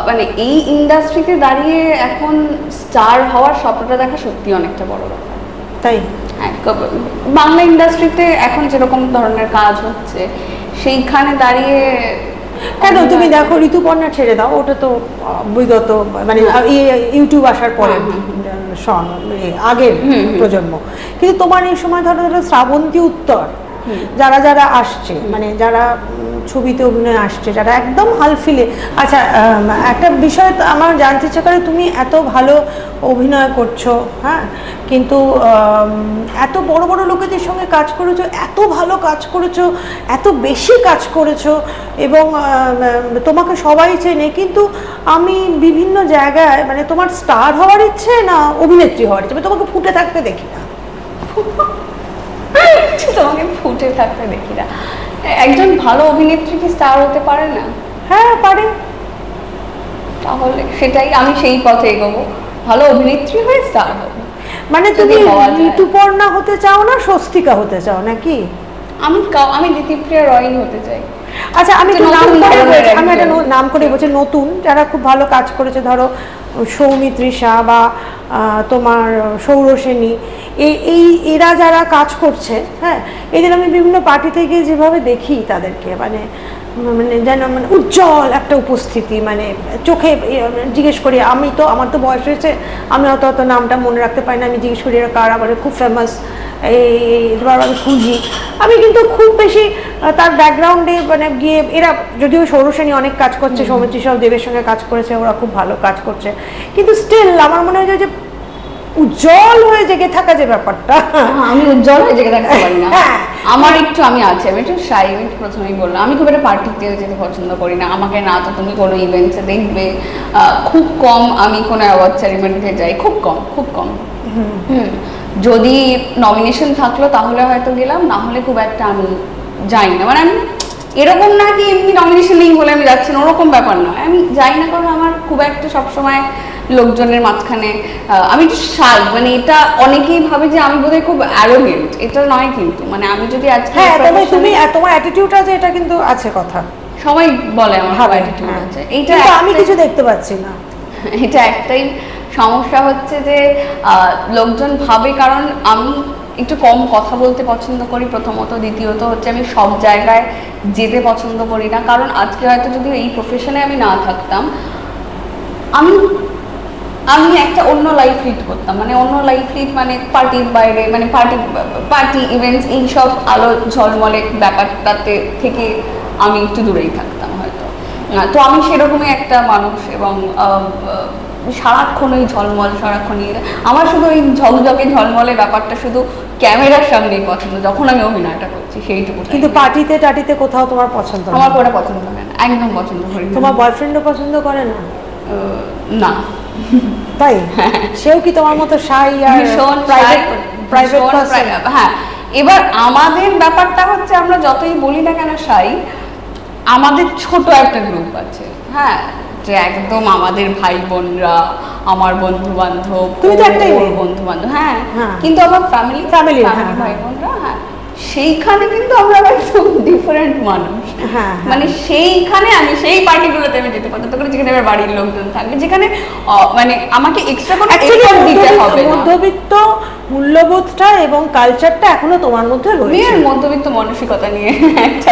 মানে এই ইন্ডাস্ট্রিতে দাঁড়িয়ে এখন স্টার হওয়ার স্বপ্নটা দেখা সত্যি অনেকটা বড় ব্যাপার। তাই বাংলা ইন্ডাস্ট্রিতে এখন যেরকম ধরনের কাজ হচ্ছে, সেইখানে দাঁড়িয়ে কেন তুমি দেখো ঋতুপর্ণা ছেড়ে দাও, ওটা তো বিগত মানে ইউটিউব আসার পরে আগের প্রজন্ম, কিন্তু তোমার এই সময় ধরো শ্রাবন্তী উত্তর, যারা যারা আসছে, মানে যারা ছবিতে অভিনয় আসছে, যারা একদম হালফিলে। আচ্ছা, একটা বিষয় আমার জানতে ইচ্ছে করে, তুমি এত ভালো অভিনয় করছো, হ্যাঁ, কিন্তু এত বড় বড় লোকেদের সঙ্গে কাজ করেছো, এত ভালো কাজ করেছো, এত বেশি কাজ করেছো, এবং তোমাকে সবাই চেনে, কিন্তু আমি বিভিন্ন জায়গায়, মানে তোমার স্টার হওয়ার ইচ্ছে না অভিনেত্রী হওয়ার ইচ্ছে, তোমাকে ফুটে থাকতে দেখি না। তোমাকে ফুটে থাকতে দেখি না। একজন ভালো অভিনেত্রী কি স্টার হতে পারে না? হ্যাঁ পারে। তাহলে সেটাই, আমি সেই পথে এগোবো, ভালো অভিনেত্রী হয়ে স্টার হবে। মানে তুমি ঋতুপর্ণা হতে চাও না স্বস্তিকা হতে চাও নাকি? আমি দিতিপ্রিয়া রয় হতে চাই। আচ্ছা, আমি একটা নাম করে বলছি, নতুন যারা খুব ভালো কাজ করেছে, ধরো সৌমিত্রিষা বা তোমার সৌরসেনী, এরা যারা কাজ করছে, হ্যাঁ, এদের আমি বিভিন্ন পার্টিতে গিয়ে যেভাবে দেখি তাদেরকে, মানে মানে যেন মানে উজ্জ্বল একটা উপস্থিতি, মানে চোখে জিজ্ঞেস করি, আমার তো বয়স হয়েছে, আমি অত নামটা মনে রাখতে পারি না, আমি জিজ্ঞেস করি এরা কার, আবার খুব ফেমাস, এবার আমি খুঁজি, আমি কিন্তু খুব বেশি তার ব্যাকগ্রাউন্ডে মানে গিয়ে, এরা যদিও সৌরসেনী অনেক কাজ করছে, সৌমিত্রী সব দেবের সঙ্গে কাজ করেছে, ওরা খুব ভালো কাজ করছে, কিন্তু স্টিল আমার মনে হয় যে উজ্জ্বল হয়ে জেগে থাকা যে ব্যাপারটা, আমি উজ্জ্বল হয়ে জেগে থাকতে পারি না। আমার একটু আমি একটু শাই, আমি প্রথমেই বললাম আমি খুব একটা পার্টিতে যেতে পছন্দ করি না। আমাকে না তো তুমি কোনো ইভেন্টসে দেখবে, খুব কম আমি কোনো অ্যাওয়ার্ড সেরিমনিতে যাই, খুব কম। যদি নমিনেশন থাকলো তাহলে হয়তো গেলাম, না হলে খুব একটা আমি যাই না। মানে আমি এরকম না কি এমনি নমিনেশন নেই বলে আমি যাচ্ছি না, ওরকম ব্যাপার না, আমি যাই না, কারণ আমার খুব একটা সবসময় লোকজনের মাঝখানে আমি একটু শাই, মানে এটা অনেকেই ভাবে যে আমি বোধহয় খুব অ্যারোগেন্ট, এটা নয় কিন্তু, মানে আমি যদি আজকে তবে তুমি তোমার অ্যাটিটিউড আছে, এটা কিন্তু আছে কথা, সবাই বলে আমার অ্যাটিটিউড আছে, এইটা আমি কিছু দেখতে পাচ্ছি না। এটা একটাই সমস্যা হচ্ছে যে লোকজন ভাবে, কারণ আমি একটু কম কথা বলতে পছন্দ করি প্রথমত, দ্বিতীয়ত হচ্ছে আমি সব জায়গায় যেতে পছন্দ করি না, কারণ আজকে হয়তো যদি এই প্রফেশনে আমি না থাকতাম, আমি একটা অন্য লাইফ লিড করতাম, মানে অন্য লাইফ লিড মানে পার্টির বাইরে, মানে পার্টি ইভেন্টস এইসব আলো ঝলমলে ব্যাপারটাতে থেকে আমি একটু দূরেই থাকতাম হয়তো। তো আমি সেরকমই একটা মানুষ, এবং সারাক্ষণ ওই ঝলমল, সারাক্ষণ আমার শুধু ওই ঝকঝকে ঝলমলে ব্যাপারটা শুধু ক্যামেরার সামনেই পছন্দ, যখন আমি অভিনয়টা করছি সেইটুকু। কিন্তু টাটিতে কোথাও তোমার পছন্দ? আমার করে পছন্দ করে না, একদম পছন্দ করি না। তোমার বয়ফ্রেন্ডও পছন্দ করে না? না। তাই? সেও কি তোমার মতো শাই আর প্রাইভেট? হ্যাঁ, এবার আমাদের ব্যাপারটা হচ্ছে আমরা যতই বলি না কেন শাই, আমাদের ছোট একটা গ্রুপ আছে, হ্যাঁ, যে একদম আমাদের ভাই বোনরা, আমার বন্ধু বান্ধব, বন্ধু বান্ধব, হ্যাঁ, কিন্তু আমার ফ্যামিলি ভাই বোনরা, হ্যাঁ, সেইখানে কিন্তু আমরা একদম ডিফারেন্ট মানুষ, মানে সেইখানে আমি সেই পার্টিগুলোতে আমি যেতে পছন্দ করি যেখানে আমার বাড়ির লোকজন থাকবে, যেখানে মানে আমাকে এক্সট্রা করে এফোর্ট দিতে হবে না। মধ্যবিত্ত মূল্যবোধটা এবং কালচারটা এখনো তোমার মধ্যে রয়েছে, মধ্যবিত্ত মানসিকতা নিয়ে একটা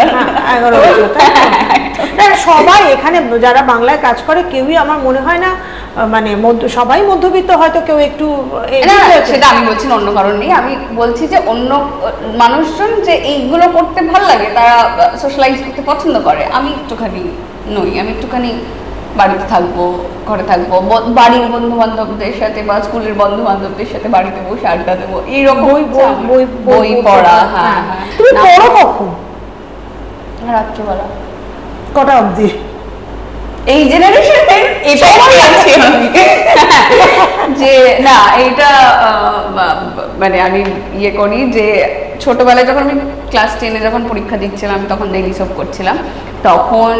11 বছর। সবাই এখানে যারা বাংলায় কাজ করে কেউই আমার মনে হয় না, মানে সবাই মধ্যবিত্ত, হয়তো কেউ একটু, সেটা আমি বলছি অন্য কারণ নেই, আমি বলছি যে অন্য মানুষজন যে এইগুলো করতে ভালো লাগে, তারা সোশ্যালাইজ করতে পছন্দ করে, আমি একটুখানি নই, আমি একটুখানি বাড়িতে থাকবো, ঘরে থাকবো, বাড়ির বন্ধু বান্ধবদের সাথে বা স্কুলের বন্ধু বান্ধবদের সাথে বাড়িতে বসে আড্ডা দেবো, এইরকম বই পড়া। হ্যাঁ, তুমি পড়ো কখন? রাত্রিবেলা। কটা অবধি? এই জেনারেশনের এটাই আছে আমি যে না, এইটা মানে আমি ইয়ে করি যে ছোটবেলায় যখন আমি ক্লাস 10-এ যখন পরীক্ষা দিচ্ছিলাম, তখন ডেইলি সব করছিলাম, তখন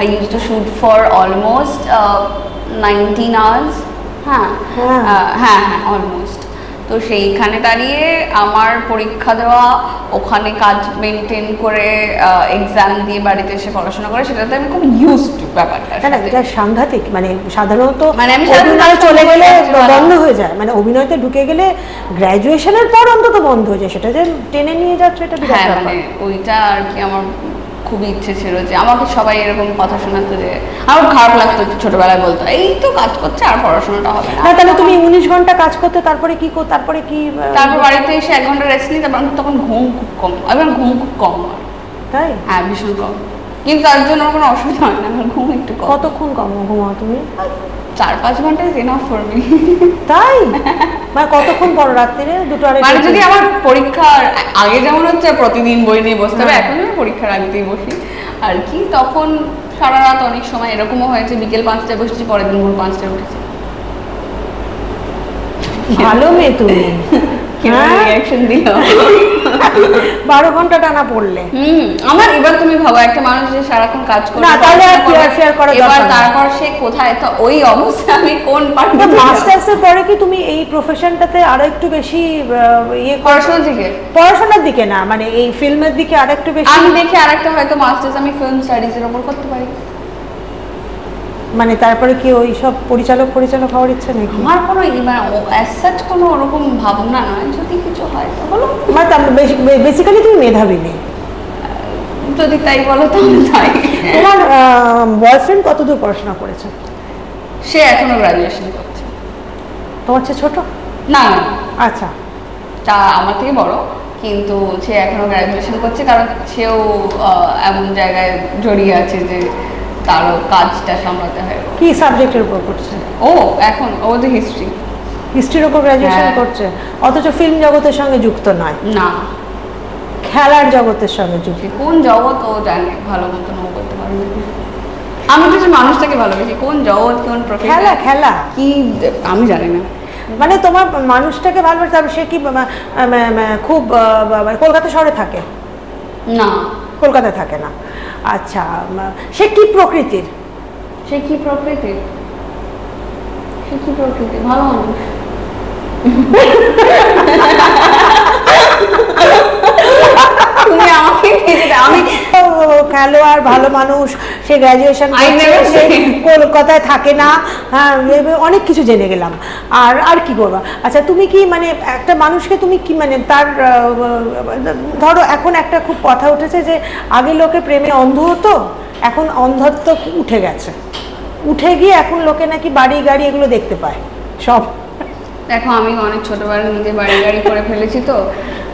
I used to shoot for almost 19 hours, হ্যাঁ, অলমোস্ট। তো সেইখানে দাঁড়িয়ে আমার পরীক্ষা দেওয়া, ওখানে কাজ মেনটেন করে, এক্সাম দিয়ে বাড়িতে এসে পড়াশোনা করে, সেটাতে আমি খুব ইউজড টু ব্যাপারটা। এটা সাংঘাতিক, মানে সাধারণত অভিনয় চলে গেলে বন্ধ হয়ে যায়, মানে অভিনয়তে ঢুকে গেলে গ্র্যাজুয়েশনের পর অন্তত বন্ধ হয়ে যায়, সেটা যে টেনে নিয়ে যাচ্ছে, এটা বিরাট ব্যাপার। মানে ওইটা আর কি আমার খুবই ইচ্ছে ছিল যে আমাকে সবাই এরকম কথা শোনাতো, যে আমার খারাপ লাগতো, ছোটবেলায় বলতো এই তো কাজ করছে আর পড়াশোনাটা হবে না। তাহলে তুমি 19 ঘন্টা কাজ করতে, তারপরে তারপর বাড়িতে এসে 1 ঘন্টা রেস্ট নিই, তারপর তখন ঘুম খুব কম, এবার ঘুম খুব কম হয়। তাই? হ্যাঁ, ভীষণ কম, কিন্তু তার জন্য কোনো অসুবিধা হয় না, আমার ঘুম একটু কম। কতক্ষণ কম ঘুমাও তুমি? 4-5 ঘন্টা ইজ এনাফ ফর মি। তাই? মানে কতক্ষণ পড়ো রাত্রিরে? 2-2.5? মানে যদি আমার পরীক্ষার আগে যেমন হচ্ছে প্রতিদিন বই নিয়ে বসতে হবে, এখন আমি পরীক্ষার আগেতেই বসি আর কি, তখন সারা রাত, অনেক সময় এরকমও হয়েছে বিকেল 5টায় বসেছি, পরের দিন ভোর 5টায় উঠেছি। ভালো মেয়ে তুমি। রিঅ্যাকশন দিল 12 ঘন্টা টানা পড়লে। আমার এবার তুমি ভাবো একটা মানুষ যে সারাক্ষণ কাজ করে না, তাহলে আর শেয়ার করা দরকার এবার তারপর সে কোথায়, তো ওই অবস্থা আমি কোন পার্টি। মাস্টার্সের পরে কি তুমি এই প্রফেশনটাতে আরো একটু বেশি ইয়ে পড়াশোনার দিকে না, মানে এই ফিল্মের দিকে আরো একটু বেশি? আমি দেখি আরেকটা হয়তো মাস্টার্স আমি ফিল্ম স্টাডিজের উপর করতে পারি। মানে তারপরে কি ওই সব পরিচালক হওয়ার ইচ্ছা নেই? আমার কোনো অ্যাজ সাচ কোনো ওরকম ভাবনা নয়, যদি কিছু হয় তো হলো। মানে বেসিক্যালি তুমি মেধাবী নেই? যদি তাই বলো তাহলে তাই। তোমার বয়ফ্রেন্ড কতদূর পড়াশোনা করেছে? সে এখনো গ্রাজুয়েশন করছে। তোমার চেয়ে ছোট? না না, আচ্ছা, তা আমার থেকে বড়, কিন্তু সে এখনো গ্রাজুয়েশন করছে, কারণ সেও এমন জায়গায় জড়িয়ে আছে যে তারও কাজটা সামলাতে হয়। কি সাবজেক্টের উপর করছে? ও যে হিস্ট্রির উপর গ্রাজুয়েশন হ্যাঁ। করছে, অথচ ফিল্ম জগতের সঙ্গে যুক্ত নয়, না, খেলার জগতের সঙ্গে যুক্ত। কোন জগৎ ও জানে ভালো মতন ও বলতে পারবে না। আমি তো যে মানুষটাকে ভালোবাসি, কোন জগৎ কোন প্রফেশন খেলা খেলা কি আমি জানি না। মানে তোমার মানুষটাকে ভালোবাসতে হবে, সে কি খুব কলকাতা শহরে থাকে? না, কলকাতায় থাকে না। আচ্ছা, সে কি প্রকৃতির? সে কি প্রকৃতির? ভালো মানুষ। তুমি আমাকে আমি খেলোয়াড়, ভালো মানুষ, সে গ্রাজুয়েশন করছে, কলকাতায় থাকে না, হ্যাঁ, অনেক কিছু জেনে গেলাম। আর কি করবা? আচ্ছা, তুমি কি মানে একটা মানুষকে তুমি কি মানে তার ধরো এখন একটা খুব কথা উঠেছে যে আগে লোকে প্রেমে অন্ধ হতো, এখন অন্ধত্ব উঠে গেছে, উঠে গিয়ে এখন লোকে নাকি বাড়ি গাড়ি এগুলো দেখতে পায় সব। দেখো, আমি অনেক ছোটবেলায় নিজে বাড়ি গাড়ি করে ফেলেছি, তো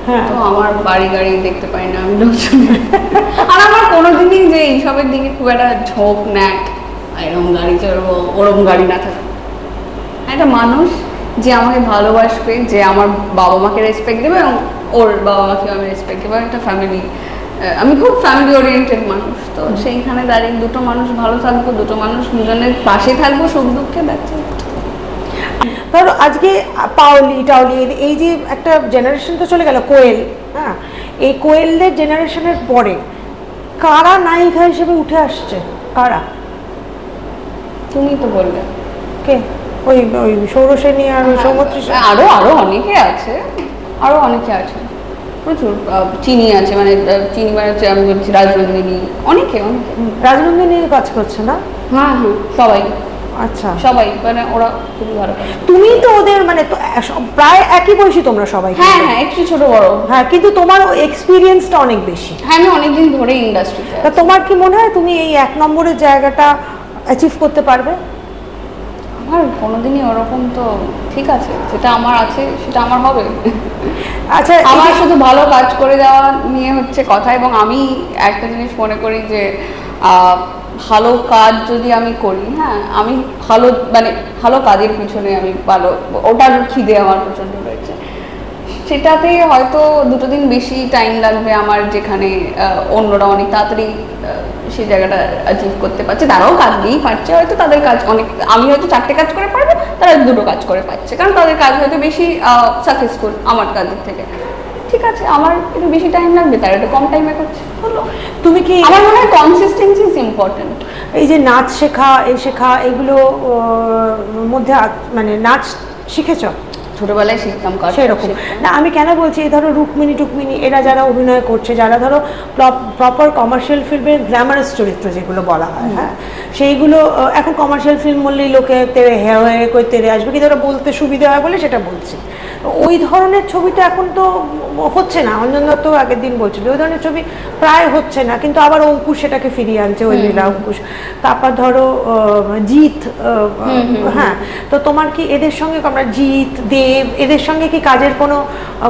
হ্যাঁ, তো আমার বাড়ি গাড়ি দেখতে পাই না আমি লোকজন। আর আমার কোনোদিনই যে এইসবের দিকে খুব একটা ঝোঁক ন্যাক, এরকম গাড়ি চড়বো ওরকম গাড়ি না থাকে। একটা মানুষ যে আমাকে ভালোবাসবে, যে আমার বাবা মাকে রেসপেক্ট দেবে এবং ওর বাবা মাকে আমি রেসপেক্ট দেবো, একটা ফ্যামিলি, আমি খুব ফ্যামিলি ওরিয়েন্টেড মানুষ, তো সেইখানে দাঁড়িয়ে দুটো মানুষ ভালো থাকবো, দুটো মানুষ দুজনের পাশে থাকবো সুখ দুঃখে, দেখছি। ধরো আজকে পাওলি টাওলি এই যে একটা জেনারেশন তো চলে গেল, কোয়েল, হ্যাঁ, এই কোয়েলদের জেনারেশনের পরে কারা নায়িকা হিসেবে উঠে আসছে? কারা? তুমি তো বললে কে? ওই ওই সৌরসেনী আর ওই সৌমত্রী। আরো অনেকে আছে, প্রচুর। চিনি আছে, মানে চিনি মানে হচ্ছে আমি বলছি রাজনন্দিনী, অনেকে। রাজনন্দিনী কাজ করছে না? হ্যাঁ, সবাই। আচ্ছা, সবাই মানে ওরা খুবই ভালো করে। তুমি তো ওদের মানে তো প্রায় একই বয়সী তোমরা সবাই? হ্যাঁ, একটু ছোট বড়। হ্যাঁ, কিন্তু তোমার এক্সপিরিয়েন্সটা অনেক বেশি। হ্যাঁ, আমি অনেকদিন ধরে ইন্ডাস্ট্রিতে। তা তোমার কি মনে হয় তুমি এই 1 নম্বরের জায়গাটা অ্যাচিভ করতে পারবে? আমার কোনোদিনই ওরকম তো, ঠিক আছে, যেটা আমার আছে সেটা আমার হবে। আচ্ছা, আমার শুধু ভালো কাজ করে যাওয়া নিয়ে হচ্ছে কথা, এবং আমি একটা জিনিস মনে করি যে ভালো কাজ যদি আমি করি, হ্যাঁ, আমি ভালো কাজের পিছনে আমি ওটার খিদে আমার প্রচন্ড রয়েছে, সেটাতে হয়তো 2 দিন বেশি টাইম লাগবে আমার, যেখানে অন্যরা অনেক তাড়াতাড়ি সেই জায়গাটা অ্যাচিভ করতে পারছে, তারাও কাজ দিয়েই পারছে, হয়তো তাদের কাজ অনেক, আমি হয়তো 4টে কাজ করে পারবো, তারা 2টো কাজ করে পাচ্ছে, কারণ তাদের কাজ হয়তো বেশি সাকসেসফুল আমার কাজের থেকে। ঠিক আছে, আমার একটু বেশি টাইম লাগবে, তারা একটু কম টাইমে করছে, হলো। তুমি কি, আমার মনে হয় কনসিস্টেন্সি ইজ ইম্পর্টেন্ট। এই যে নাচ শেখা এগুলো মধ্যে মানে নাচ শিখেছ? ছোটবেলায় শিখতাম, সেরকম না, আমি কেন বলছি, এই ধরো রুক্মিণী টুকমিণী এরা যারা অভিনয় করছে, যারা ধরো প্রপার কমার্শিয়াল ফিল্মের গ্ল্যামারাস চরিত্র যেগুলো বলা হয়, হ্যাঁ, সেইগুলো এখন কমার্শিয়াল ফিল্ম বললেই লোকে তেরে হয়ে করে তেরে আসবে, কি ধরো বলতে সুবিধা হয় বলে সেটা বলছি। ওই ধরনের ছবিটা এখন তো হচ্ছে না। অঞ্জন দত্ত আগের দিন বলছিল ওই ধরনের ছবি প্রায় হচ্ছে না, কিন্তু আবার অঙ্কুশ সেটাকে ফিরিয়ে আনছে, ওই লীলা অঙ্কুশ, তারপর ধরো জিৎ, হ্যাঁ, তো তোমার কি এদের সঙ্গে, আমরা জিৎ দেব এদের সঙ্গে কি কাজের কোনো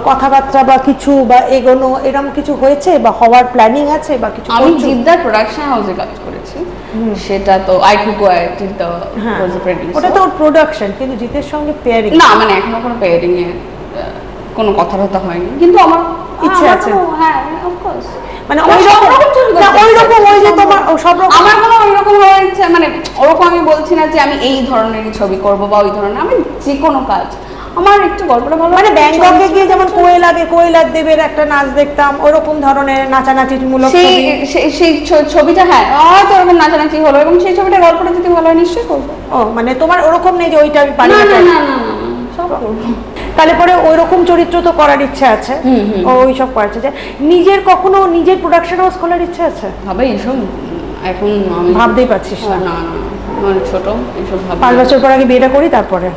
কথাবার্তা বা কিছু বা এগোনো এরকম কিছু হয়েছে বা হওয়ার প্ল্যানিং আছে বা কিছু? আমি জিদ্দার প্রোডাকশন হাউসে কাজ করেছি, সেটা তো ওটা তো প্রোডাকশন, কিন্তু জিতের সঙ্গে পেয়ারিং না, মানে এখনো কোনো পেয়ারিং এ কোনো কথাবার্তা হয়নি, কিন্তু আমার ইচ্ছে আছে। হ্যাঁ, অফকোর্স, মানে ওই রকম ওই যে তোমার সব রকম, আমার কোনো ওই রকম হওয়ার ইচ্ছা, মানে ওরকম আমি বলছি না যে আমি এই ধরনেরই ছবি করবো বা ওই ধরনের, আমি যে কোনো কাজ, আমার একটু গল্পটা ভালো, মানে ব্যাংককে গিয়ে যেমন কোয়েলার দেবের একটা নাচ দেখতাম, ওরকম ধরনের নাচানাচি মূলক সেই ছবিটা, হ্যাঁ, হয়তো ওরকম নাচানাচি হলো, এবং সেই ছবিটা গল্পটা যদি ভালো হয় নিশ্চয়ই করবো। ও, মানে তোমার ওরকম নেই যে ওইটা আমি পারি না, সব করবো। তাহলে পরে ওই রকম চরিত্র তো করার ইচ্ছা আছে, ওই সব করার ইচ্ছা। নিজের কখনো নিজের প্রোডাকশন হাউস খোলার ইচ্ছা আছে? ভাবে এইসব এখন আমি ভাবতেই পারছিস না? না, মানে ছোট এইসব ভাব। 5 বছর পর আগে বিয়েটা করি, তারপরে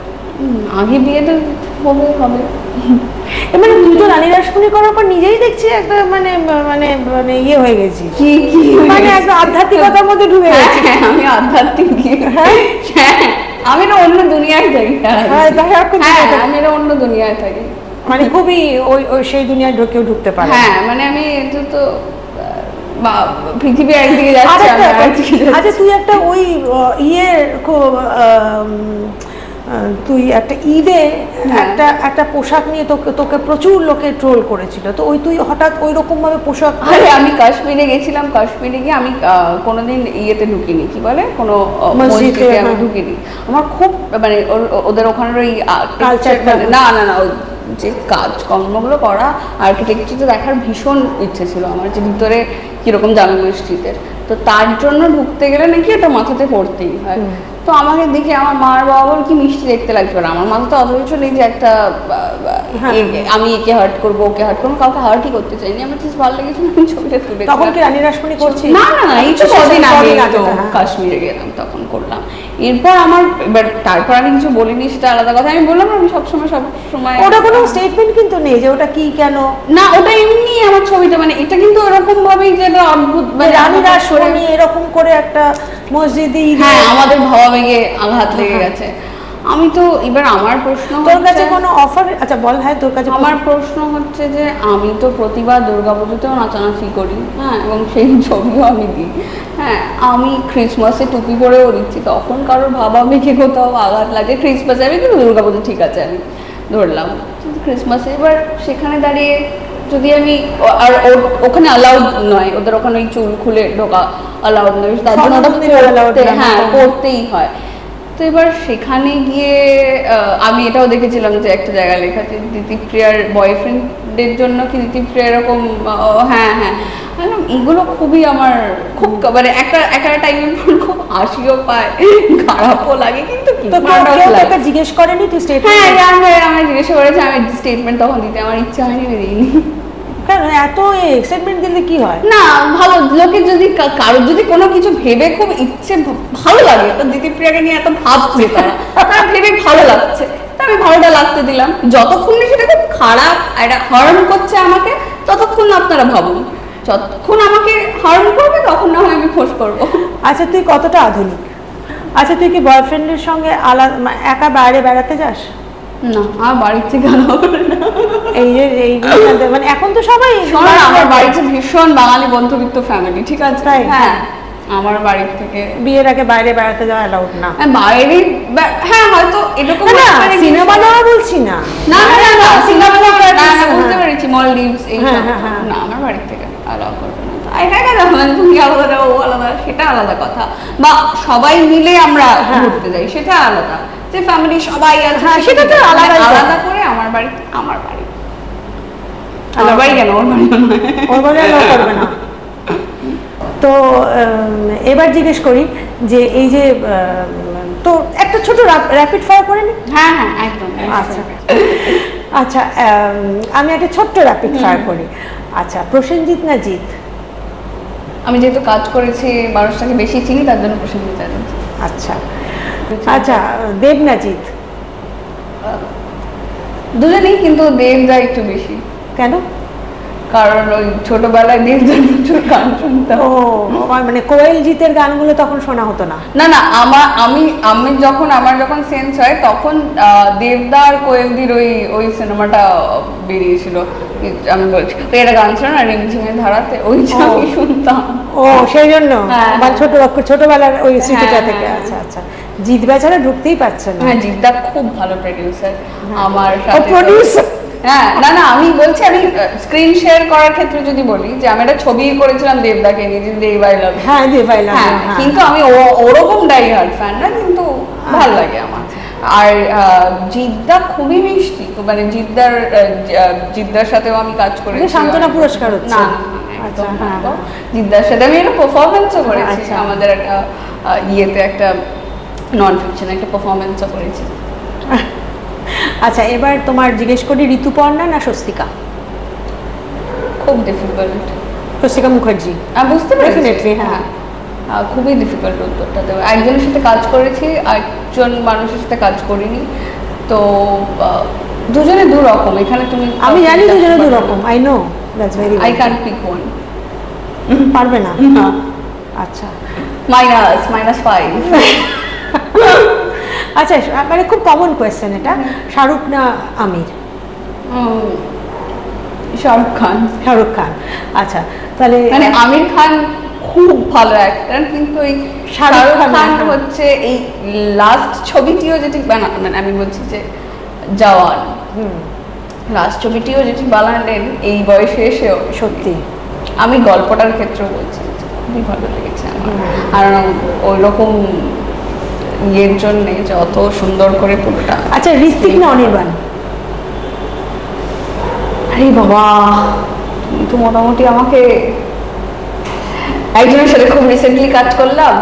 আগে বিয়েটা হবে হবে। মানে তুই তো রানী রাসমণি করার পর নিজেই দেখছি একটা মানে মানে মানে ইয়ে হয়ে গেছিস, কি কি মানে একটা আধ্যাত্মিকতার মধ্যে ঢুকে গেছিস। হ্যাঁ, আমি আধ্যাত্মিক। হ্যাঁ, আমি না অন্য দুনিয়ায় থাকি। হ্যাঁ, তাই এখন আমি না অন্য দুনিয়ায় থাকি, মানে খুবই ওই ওই সেই দুনিয়ায় ঢুকতে পারে। হ্যাঁ, মানে আমি এটা তো পৃথিবী একদিকে যাচ্ছে। আচ্ছা, তুই একটা ওই ইয়ে তুই একটা ঈদে একটা একটা পোশাক নিয়ে তোকে প্রচুর লোকে ট্রোল করেছিল, তো ওই তুই হঠাৎ ওই রকম ভাবে পোশাক। আরে আমি কাশ্মীরে গেছিলাম, কাশ্মীরে গিয়ে আমি কোনোদিন ইয়েতে ঢুকিনি, কি বলে, কোনো মসজিদে আমি ঢুকিনি। আমার খুব মানে ওদের ওখানের ওই কালচার, না না না যে কাজকর্মগুলো করা, আর্কিটেকচারটা দেখার ভীষণ ইচ্ছে ছিল আমার, যে ভিতরে কিরকম জামে মসজিদের, তো তার জন্য ঢুকতে গেলে নাকি এটা মাথাতে পড়তেই হয়। তো আমাকে দেখে আমার মার বাবার কি মিষ্টি দেখতে লাগছিল, আমার মাথা তো অত কিছু নেই যে একটা আমি একে হার্ট করবো ওকে হার্ট করবো, কাউকে হার্টই করতে চাইনি, আমার ঠিক ভালো লেগেছিল, আমি ছবিটা তুলে। তখন কি রানী রাসমণি করছি? না না না, এই তো কদিন আগে তো কাশ্মীরে গেলাম তখন করলাম। এরপর আমার এবার তারপর আমি কিছু বলিনি, সেটা আলাদা কথা। আমি বললাম আমি সবসময় ওটা কোনো স্টেটমেন্ট কিন্তু নেই যে ওটা কি কেন না, ওটা এমনি আমার ছবিটা, মানে এটা কিন্তু এরকম ভাবেই যে অদ্ভুত, মানে রানী রাসমণি এরকম করে একটা মসজিদে। হ্যাঁ, আমাদের ভাবাবেগে আঘাত লেগে গেছে। আমি তো এবার আমার প্রশ্ন, তোর কাছে কোনো অফার? আচ্ছা বল। হ্যাঁ, তোর কাছে আমার প্রশ্ন হচ্ছে যে আমি তো প্রতিবার দুর্গাপুজোতেও নাচানাচি করি, হ্যাঁ, এবং সেই ছবিও আমি দিই। হ্যাঁ, আমি ক্রিসমাসে টুপি পরেও দিচ্ছি, তখন কারোর ভাবাবেগে কোথাও আঘাত লাগে। ক্রিসমাসে আমি কিন্তু দুর্গাপুজো ঠিক আছে আমি ধরলাম, কিন্তু ক্রিসমাসে এবার সেখানে দাঁড়িয়ে যদি আমি, আর ওখানে অ্যালাউড নয়, ওদের ওখানে ওই চুল খুলে ঢোকা অ্যালাউড নয়, তার জন্য হ্যাঁ করতেই হয়। তো এবার সেখানে গিয়ে আমি এটাও দেখেছিলাম যে একটা জায়গায় লেখা আছে দিতিপ্রিয়ার বয়ফ্রেন্ডের জন্য কি দিতিপ্রিয়া এরকম, হ্যাঁ হ্যাঁ, এগুলো খুবই আমার খুব মানে একটা টাইমের পর খুব হাসিও পায়, খারাপও লাগে, কিন্তু জিজ্ঞেস করেনি তুই স্টেটমেন্ট? হ্যাঁ, আমার জিজ্ঞেস করেছে, আমি স্টেটমেন্ট তখন দিতে আমার ইচ্ছা হয়নি, দিইনি। কেন এত এক্সাইটমেন্ট দিলে কি হয়? না, ভালো লোকে যদি কারোর যদি কোনো কিছু ভেবে খুব ইচ্ছে ভালো লাগে, তো দিতিপ্রিয়াকে নিয়ে এত ভাবছে তারা ভেবে ভালো লাগছে, তা আমি ভালোটা লাগতে দিলাম। যতক্ষণ না সেটা খুব খারাপ এটা হার্ম করছে আমাকে, ততক্ষণ আপনারা ভাবুন, যতক্ষণ আমাকে হার্ম করবে তখন না হয় আমি খোঁজ করবো। আচ্ছা, তুই কতটা আধুনিক? আচ্ছা, তুই কি বয়ফ্রেন্ডের সঙ্গে আলাদা একা বাইরে বেড়াতে যাস? না, আমার বাড়ির থেকে আলাদা করে না। এই মানে এখন তো সবাই, আমার বাড়িতে ভীষণ বাঙালি বন্ধুবিত্ত ফ্যামিলি, ঠিক আছে? হ্যাঁ, আমার বাড়ির থেকে বিয়ের আগে বাইরে বেড়াতে যাওয়া অ্যালাউড না। বাইরে, হ্যাঁ হয়তো এরকম সিনেমা নেওয়া বলছি না, না না না না সিনেমা না, বুঝতে পেরেছি, মলডিভস এই না, আমার বাড়ির থেকে অ্যালাউ করবে না। তুমি আলাদা ও আলাদা সেটা আলাদা কথা, বা সবাই মিলে আমরা ঘুরতে যাই সেটা আলাদা, যে ফ্যামিলি সবাই আছে সেটা তো আলাদা আলাদা করে। আমার বাড়ি আমার বাড়ি কেন, ওর বাড়ি করবে না। তো এবার জিজ্ঞেস করি যে এই যে তো একটা ছোট র্যাপিড ফায়ার করে নি। হ্যাঁ হ্যাঁ একদম। আচ্ছা আচ্ছা, আমি একটা ছোট্ট র্যাপিড ফায়ার করি। আচ্ছা, প্রসেনজিৎ না জিৎ? আমি যেহেতু কাজ করেছি, মানুষটাকে বেশি চিনি, তার জন্য প্রসেনজিৎ। আচ্ছা আচ্ছা, দেব না জিৎ? দুজনেই, কিন্তু দেবদা একটু বেশি। কেন? কারণ ওই ছোটবেলায় দেবদার প্রচুর গান শুনতাম। ও মানে কোয়েল জিতের গানগুলো তখন শোনা হতো না? না না, আমি যখন আমার সেন্স হয় তখন দেবদা আর কোয়েলদির ওই সিনেমাটা বেরিয়েছিল, আমি বলছি এটা গান ছিল না রিমঝিমের ধারাতে, ওই আমি শুনতাম। ও সেই জন্য ছোটবেলার ওই স্মৃতিটা থেকে। আচ্ছা আচ্ছা, জিৎ বেচারা ঢুকতেই পারছে না। হ্যাঁ, জিৎদা খুব ভালো প্রোডিউসার আমার সাথে। প্রোডিউসার? হ্যাঁ, না না, আমি বলছি, আমি স্ক্রিন শেয়ার করার ক্ষেত্রে যদি বলি যে আমি একটা ছবি করেছিলাম দেবদাকে নিয়ে, যে দেব আই লাভ। হ্যাঁ, দেব আই লাভ। কিন্তু আমি ওরকম ডাই হার্ড ফ্যান না, কিন্তু ভালো লাগে আমার। আর জিদ্দা খুবই মিষ্টি, তো মানে জিদ্দার সাথেও আমি কাজ করেছি। সান্তনা পুরস্কার হচ্ছে না, একদম জিদ্দার সাথে আমি একটা পারফরমেন্সও করেছি, আমাদের একটা ইয়েতে একটা নন ফিকশন একটা পারফরমেন্সও করেছি। আচ্ছা, এবার তোমার জিজ্ঞেস করি, ঋতুপর্ণা না স্বস্তিকা? খুব ডিফিকাল্ট। স্বস্তিকা মুখার্জি। আমি বুঝতে পেরেছি। ডেফিনেটলি, হ্যাঁ, খুবই ডিফিকাল্ট উত্তরটা দেবো। একজনের সাথে কাজ করেছি, একজন মানুষের সাথে কাজ করিনি, তো দুজনে দু রকম, এখানে তুমি আমি জানি দুজনে দু রকম, I know, that's very I can't pick one. পারবে না? না। আচ্ছা -5। আচ্ছা, মানে খুব কমন কোয়েশ্চেন এটা, শাহরুখ না আমির? শাহরুখ খান। শাহরুখ খান, আচ্ছা। তাহলে মানে আমির খান খুব ভালো অ্যাক্টর, কিন্তু এই শাহরুখ খান হচ্ছে এই লাস্ট ছবিটিও যেটি মানে আমি বলছি যে জওয়ান, লাস্ট ছবিটিও যেটি বানালেন এই বয়সে এসেও, সত্যি আমি গল্পটার ক্ষেত্রে বলছি খুবই ভালো লেগেছে আমার। আর ওই রকম ইয়ের জন্যে যে অত সুন্দর করে পুরোটা। আচ্ছা, ঋত্বিক না অনির্বাণ? আরে বাবা, তুমি তো মোটামুটি আমাকে, একজনের সাথে খুব রিসেন্টলি কাজ করলাম,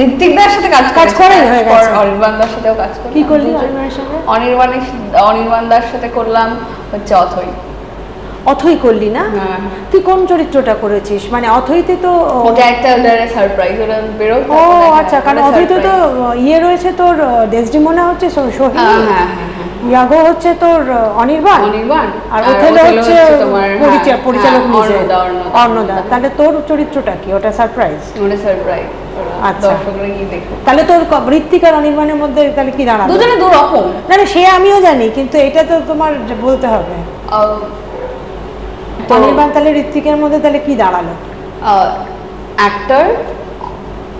ঋত্বিক দার সাথে কাজ করে, অনির্বাণ দার সাথেও কাজ করলাম। কি করলি অনির্বাণের সাথে? অনির্বাণ দার সাথে করলাম হচ্ছে অথৈ। অথৈ করলি না? তুই কোন চরিত্রটা করেছিস? মানে অথৈতে তো ওটা একটা সারপ্রাইজ, ওটা বেরো। ও আচ্ছা, কারণ অথৈতে তো ইয়ে রয়েছে তোর ডেসডিমোনা হচ্ছে সোহিনী, ইয়াগো হচ্ছে তোর অনির্বাণ, আর ওথেলো হচ্ছে তোমার পরিচালক অর্ণদা। তাহলে তোর চরিত্রটা কি? ওটা সারপ্রাইজ? ওটা সারপ্রাইজ। আচ্ছা, তাহলে তোর ঋত্বিক আর অনির্বাণের মধ্যে তাহলে কি দাঁড়ালো? দুজনে দু রকম। না না, সে আমিও জানি, কিন্তু এটা তো তোমার বলতে হবে। অনির্বাণ তাহলে ঋত্বিকের মধ্যে তাহলে কি দাঁড়ালো? অ্যাক্টর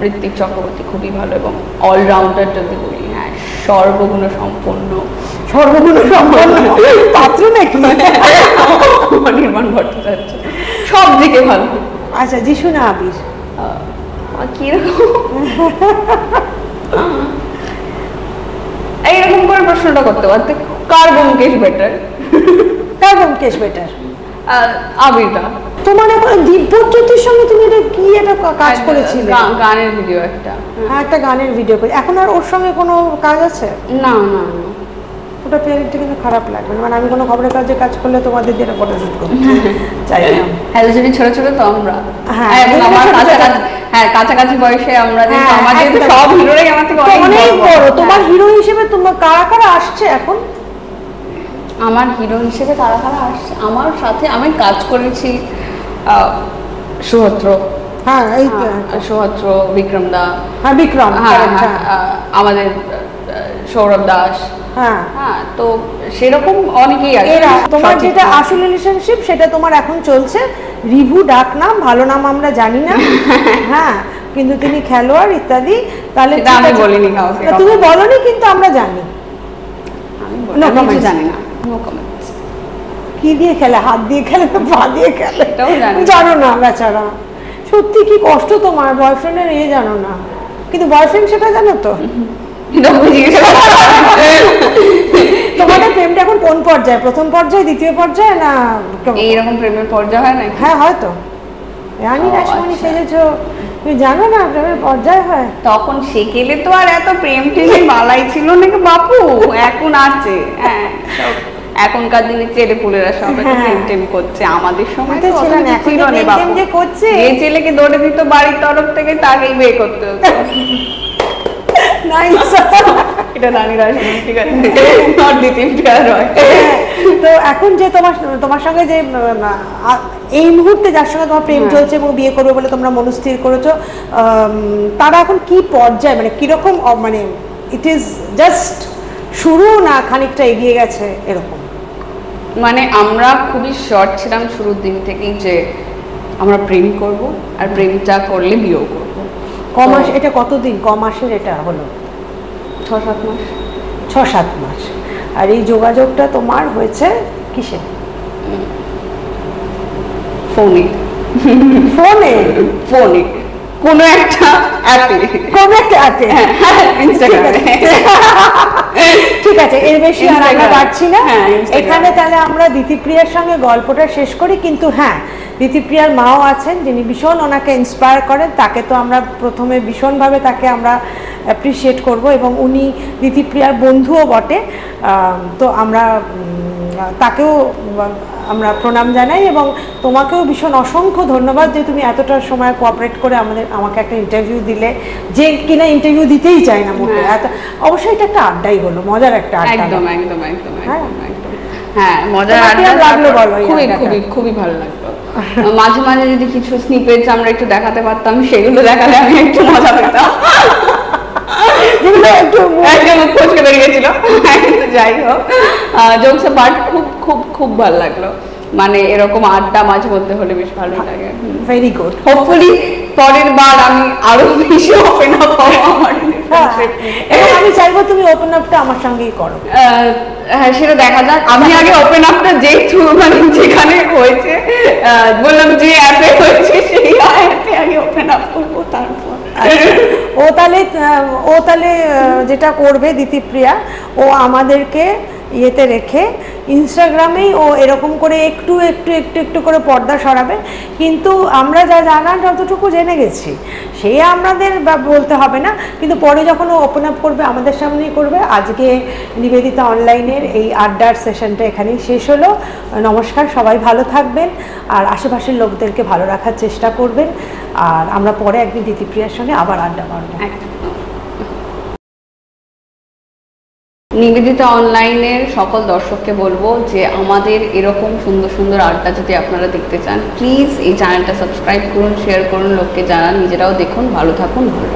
ঋত্বিক চক্রবর্তী খুবই ভালো, এবং অলরাউন্ডার যদি বলি, হ্যাঁ সর্বগুণ সম্পন্ন পাত্র নাকি অনির্বাণ ভট্টাচার্য, সব দিকে ভালো। আচ্ছা, যিশু না আবির? কিরকম এইরকম করে প্রশ্নটা করতে পারতে, কার ব্যোমকেশ বেটার? কার ব্যোমকেশ বেটার? আবিরটা। তোমার এখন দিব্যজ্যোতির সঙ্গে তুমি এটা কি একটা কাজ করেছিলে? গানের ভিডিও একটা। হ্যাঁ, একটা গানের ভিডিও করে। এখন আর ওর সঙ্গে কোনো কাজ আছে? না না, ওটা পেয়ারিংটা কিন্তু খারাপ লাগবে। মানে আমি কোনো খবরের কাজে কাজ করলে তোমাদের দিয়ে ফটোশুট করতে চাই না। হ্যালোজেনি ছোট ছোট তো আমরা, হ্যাঁ কাছাকাছি বয়সে আমরা, আমাদের সব হিরোরাই আমার থেকে অনেক বড়। তোমার হিরো হিসেবে তোমার কারা কারা আসছে এখন? আমার হিরো হিসেবে কারা কারা আসছে আমার সাথে? আমি কাজ করেছি সুহদ্র, হ্যাঁ এই সুহদ্র, বিক্রম দা, হ্যাঁ বিক্রম, আমাদের সৌরভ দাস, হ্যাঁ হ্যাঁ, তো সেরকম অনেকেই আছে। তোমার যেটা আসল রিলেশনশিপ সেটা তোমার এখন চলছে। রিভু ডাক নাম, ভালো নাম আমরা জানি না, হ্যাঁ, কিন্তু তিনি খেলোয়াড় ইত্যাদি। তাহলে আমি বলিনি কাউকে, তুমি বলনি, কিন্তু আমরা জানি। আমি জানি না, নো কমেন্টস। কি দিয়ে খেলে? হাত দিয়ে খেলে না পা দিয়ে খেলে? এটাও জানো না বেচারা। সত্যি কি কষ্ট তোমার, বয়ফ্রেন্ডের জানো না, কিন্তু বয়ফ্রেন্ড সেটা জানো তো। তোমাদের প্রেমটা এখন কোন পর্যায়ে? প্রথম পর্যায়ে, দ্বিতীয় পর্যায়ে, না এইরকম প্রেমের পর্যায়ে হয় না? হ্যাঁ হয়তো। রানী রাসমণি সেজেছো, তুমি জানো না প্রেমের পর্যায়ে হয়? তখন সেকেলে তো আর এত প্রেম টেমের মালাই ছিল নাকি বাপু, এখন আছে। হ্যাঁ, এখনকার দিনে ছেলে পুলেরা সব প্রেম টেম করছে, আমাদের সময় তো ছিল না। যে ছেলেকে দৌড়ে দিত বাড়ির তরফ থেকে তাকেই বিয়ে করতে হতো। এটা রানী রাসমণি, ঠিক আছে, নট দ্বিতীয় রয়। তো এখন যে তোমার সঙ্গে যে এই মুহূর্তে যার সঙ্গে তোমার প্রেম চলছে এবং বিয়ে করবে বলে তোমরা মনস্থির করেছো, তারা এখন কি পর্যায়ে, মানে কিরকম, মানে ইট ইজ জাস্ট শুরু না খানিকটা এগিয়ে গেছে এরকম? মানে আমরা খুবই শর্ট ছিলাম শুরুর দিন থেকেই যে আমরা প্রেম করব, আর প্রেমটা করলে বিয়েও করবো। কমাস, এটা কতদিন কমাসের এটা হলো? 6-7 মাস। 6-7 মাস। আর এই যোগাযোগটা তোমার হয়েছে কিসে? ফোনে। ফোনে? ফোনে কোনো একটা অ্যাপে, কোনো একটা অ্যাপে, ইনস্টাগ্রামে। ঠিক আছে, এর বেশি আর আমরা পারছি না এখানে। তাহলে আমরা দিতিপ্রিয়ার সঙ্গে গল্পটা শেষ করি। কিন্তু হ্যাঁ, দিতিপ্রিয়ার মাও আছেন যিনি ভীষণ ওনাকে ইন্সপায়ার করেন। তাকে তো আমরা প্রথমে ভীষণভাবে তাকে আমরা অ্যাপ্রিসিয়েট করব, এবং উনি দিতিপ্রিয়ার বন্ধুও বটে। তো আমরা তাকেও আমরা প্রণাম জানাই, এবং তোমাকেও ভীষণ অসংখ্য ধন্যবাদ যে তুমি এতটা সময় কোঅপারেট করে আমাকে একটা ইন্টারভিউ দিলে, যে কিনা ইন্টারভিউ দিতেই চায় না মোটে। অবশ্যই এটা একটা আড্ডাই হলো, মজার একটা আড্ডা। একদম একদম একদম একদম। হ্যাঁ, মজার আড্ডা লাগলো, বলো। খুবই খুবই খুবই ভালো লাগলো। মাঝে মাঝে যদি কিছু স্নিপেটস আমরা একটু দেখাতে পারতাম, সেগুলো দেখালে আমি একটু মজা পেতাম, যেগুলো একটু ফচকে বেরিয়ে গেছিল। যাই হোক, জোকস অ্যাপার্ট, খুব খুব খুব ভালো লাগলো। মানে এরকম আড্ডা মাঝে মধ্যে হলে বেশ ভালোই লাগে। Very good. হোপফুলি পরের বার আমি আরো বেশি ওপেন আপ হবো আমার। আমি চাইবো তুমি ওপেন আপটা আমার সঙ্গেই করো। হ্যাঁ, সেটা দেখা যাক। আমি আগে ওপেন আপটা যে থ্রু মানে যেখানে হয়েছে, বললাম যে অ্যাপে হয়েছে সেই অ্যাপে আগে ওপেন আপ করবো, তারপর ও তাহলে যেটা করবে দিতিপ্রিয়া, ও আমাদেরকে ইয়েতে রেখে ইনস্টাগ্রামেই ও এরকম করে একটু একটু একটু একটু করে পর্দা সরাবে। কিন্তু আমরা যা জানার যতটুকু জেনে গেছি সে আমাদের বলতে হবে না, কিন্তু পরে যখন ও ওপেন আপ করবে আমাদের সামনেই করবে। আজকে নিবেদিতা অনলাইনের এই আড্ডার সেশনটা এখানেই শেষ হলো। নমস্কার, সবাই ভালো থাকবেন আর আশেপাশের লোকদেরকে ভালো রাখার চেষ্টা করবেন। আর আমরা পরে একদিন দিতিপ্রিয়ার সঙ্গে আবার আড্ডা মারবো। নিবেদিতা অনলাইনের সকল দর্শককে বলবো যে আমাদের এরকম সুন্দর সুন্দর আড্ডা যদি আপনারা দেখতে চান, প্লিজ এই চ্যানেলটা সাবস্ক্রাইব করুন, শেয়ার করুন, লোককে জানান, নিজেরাও দেখুন। ভালো থাকুন, ভালো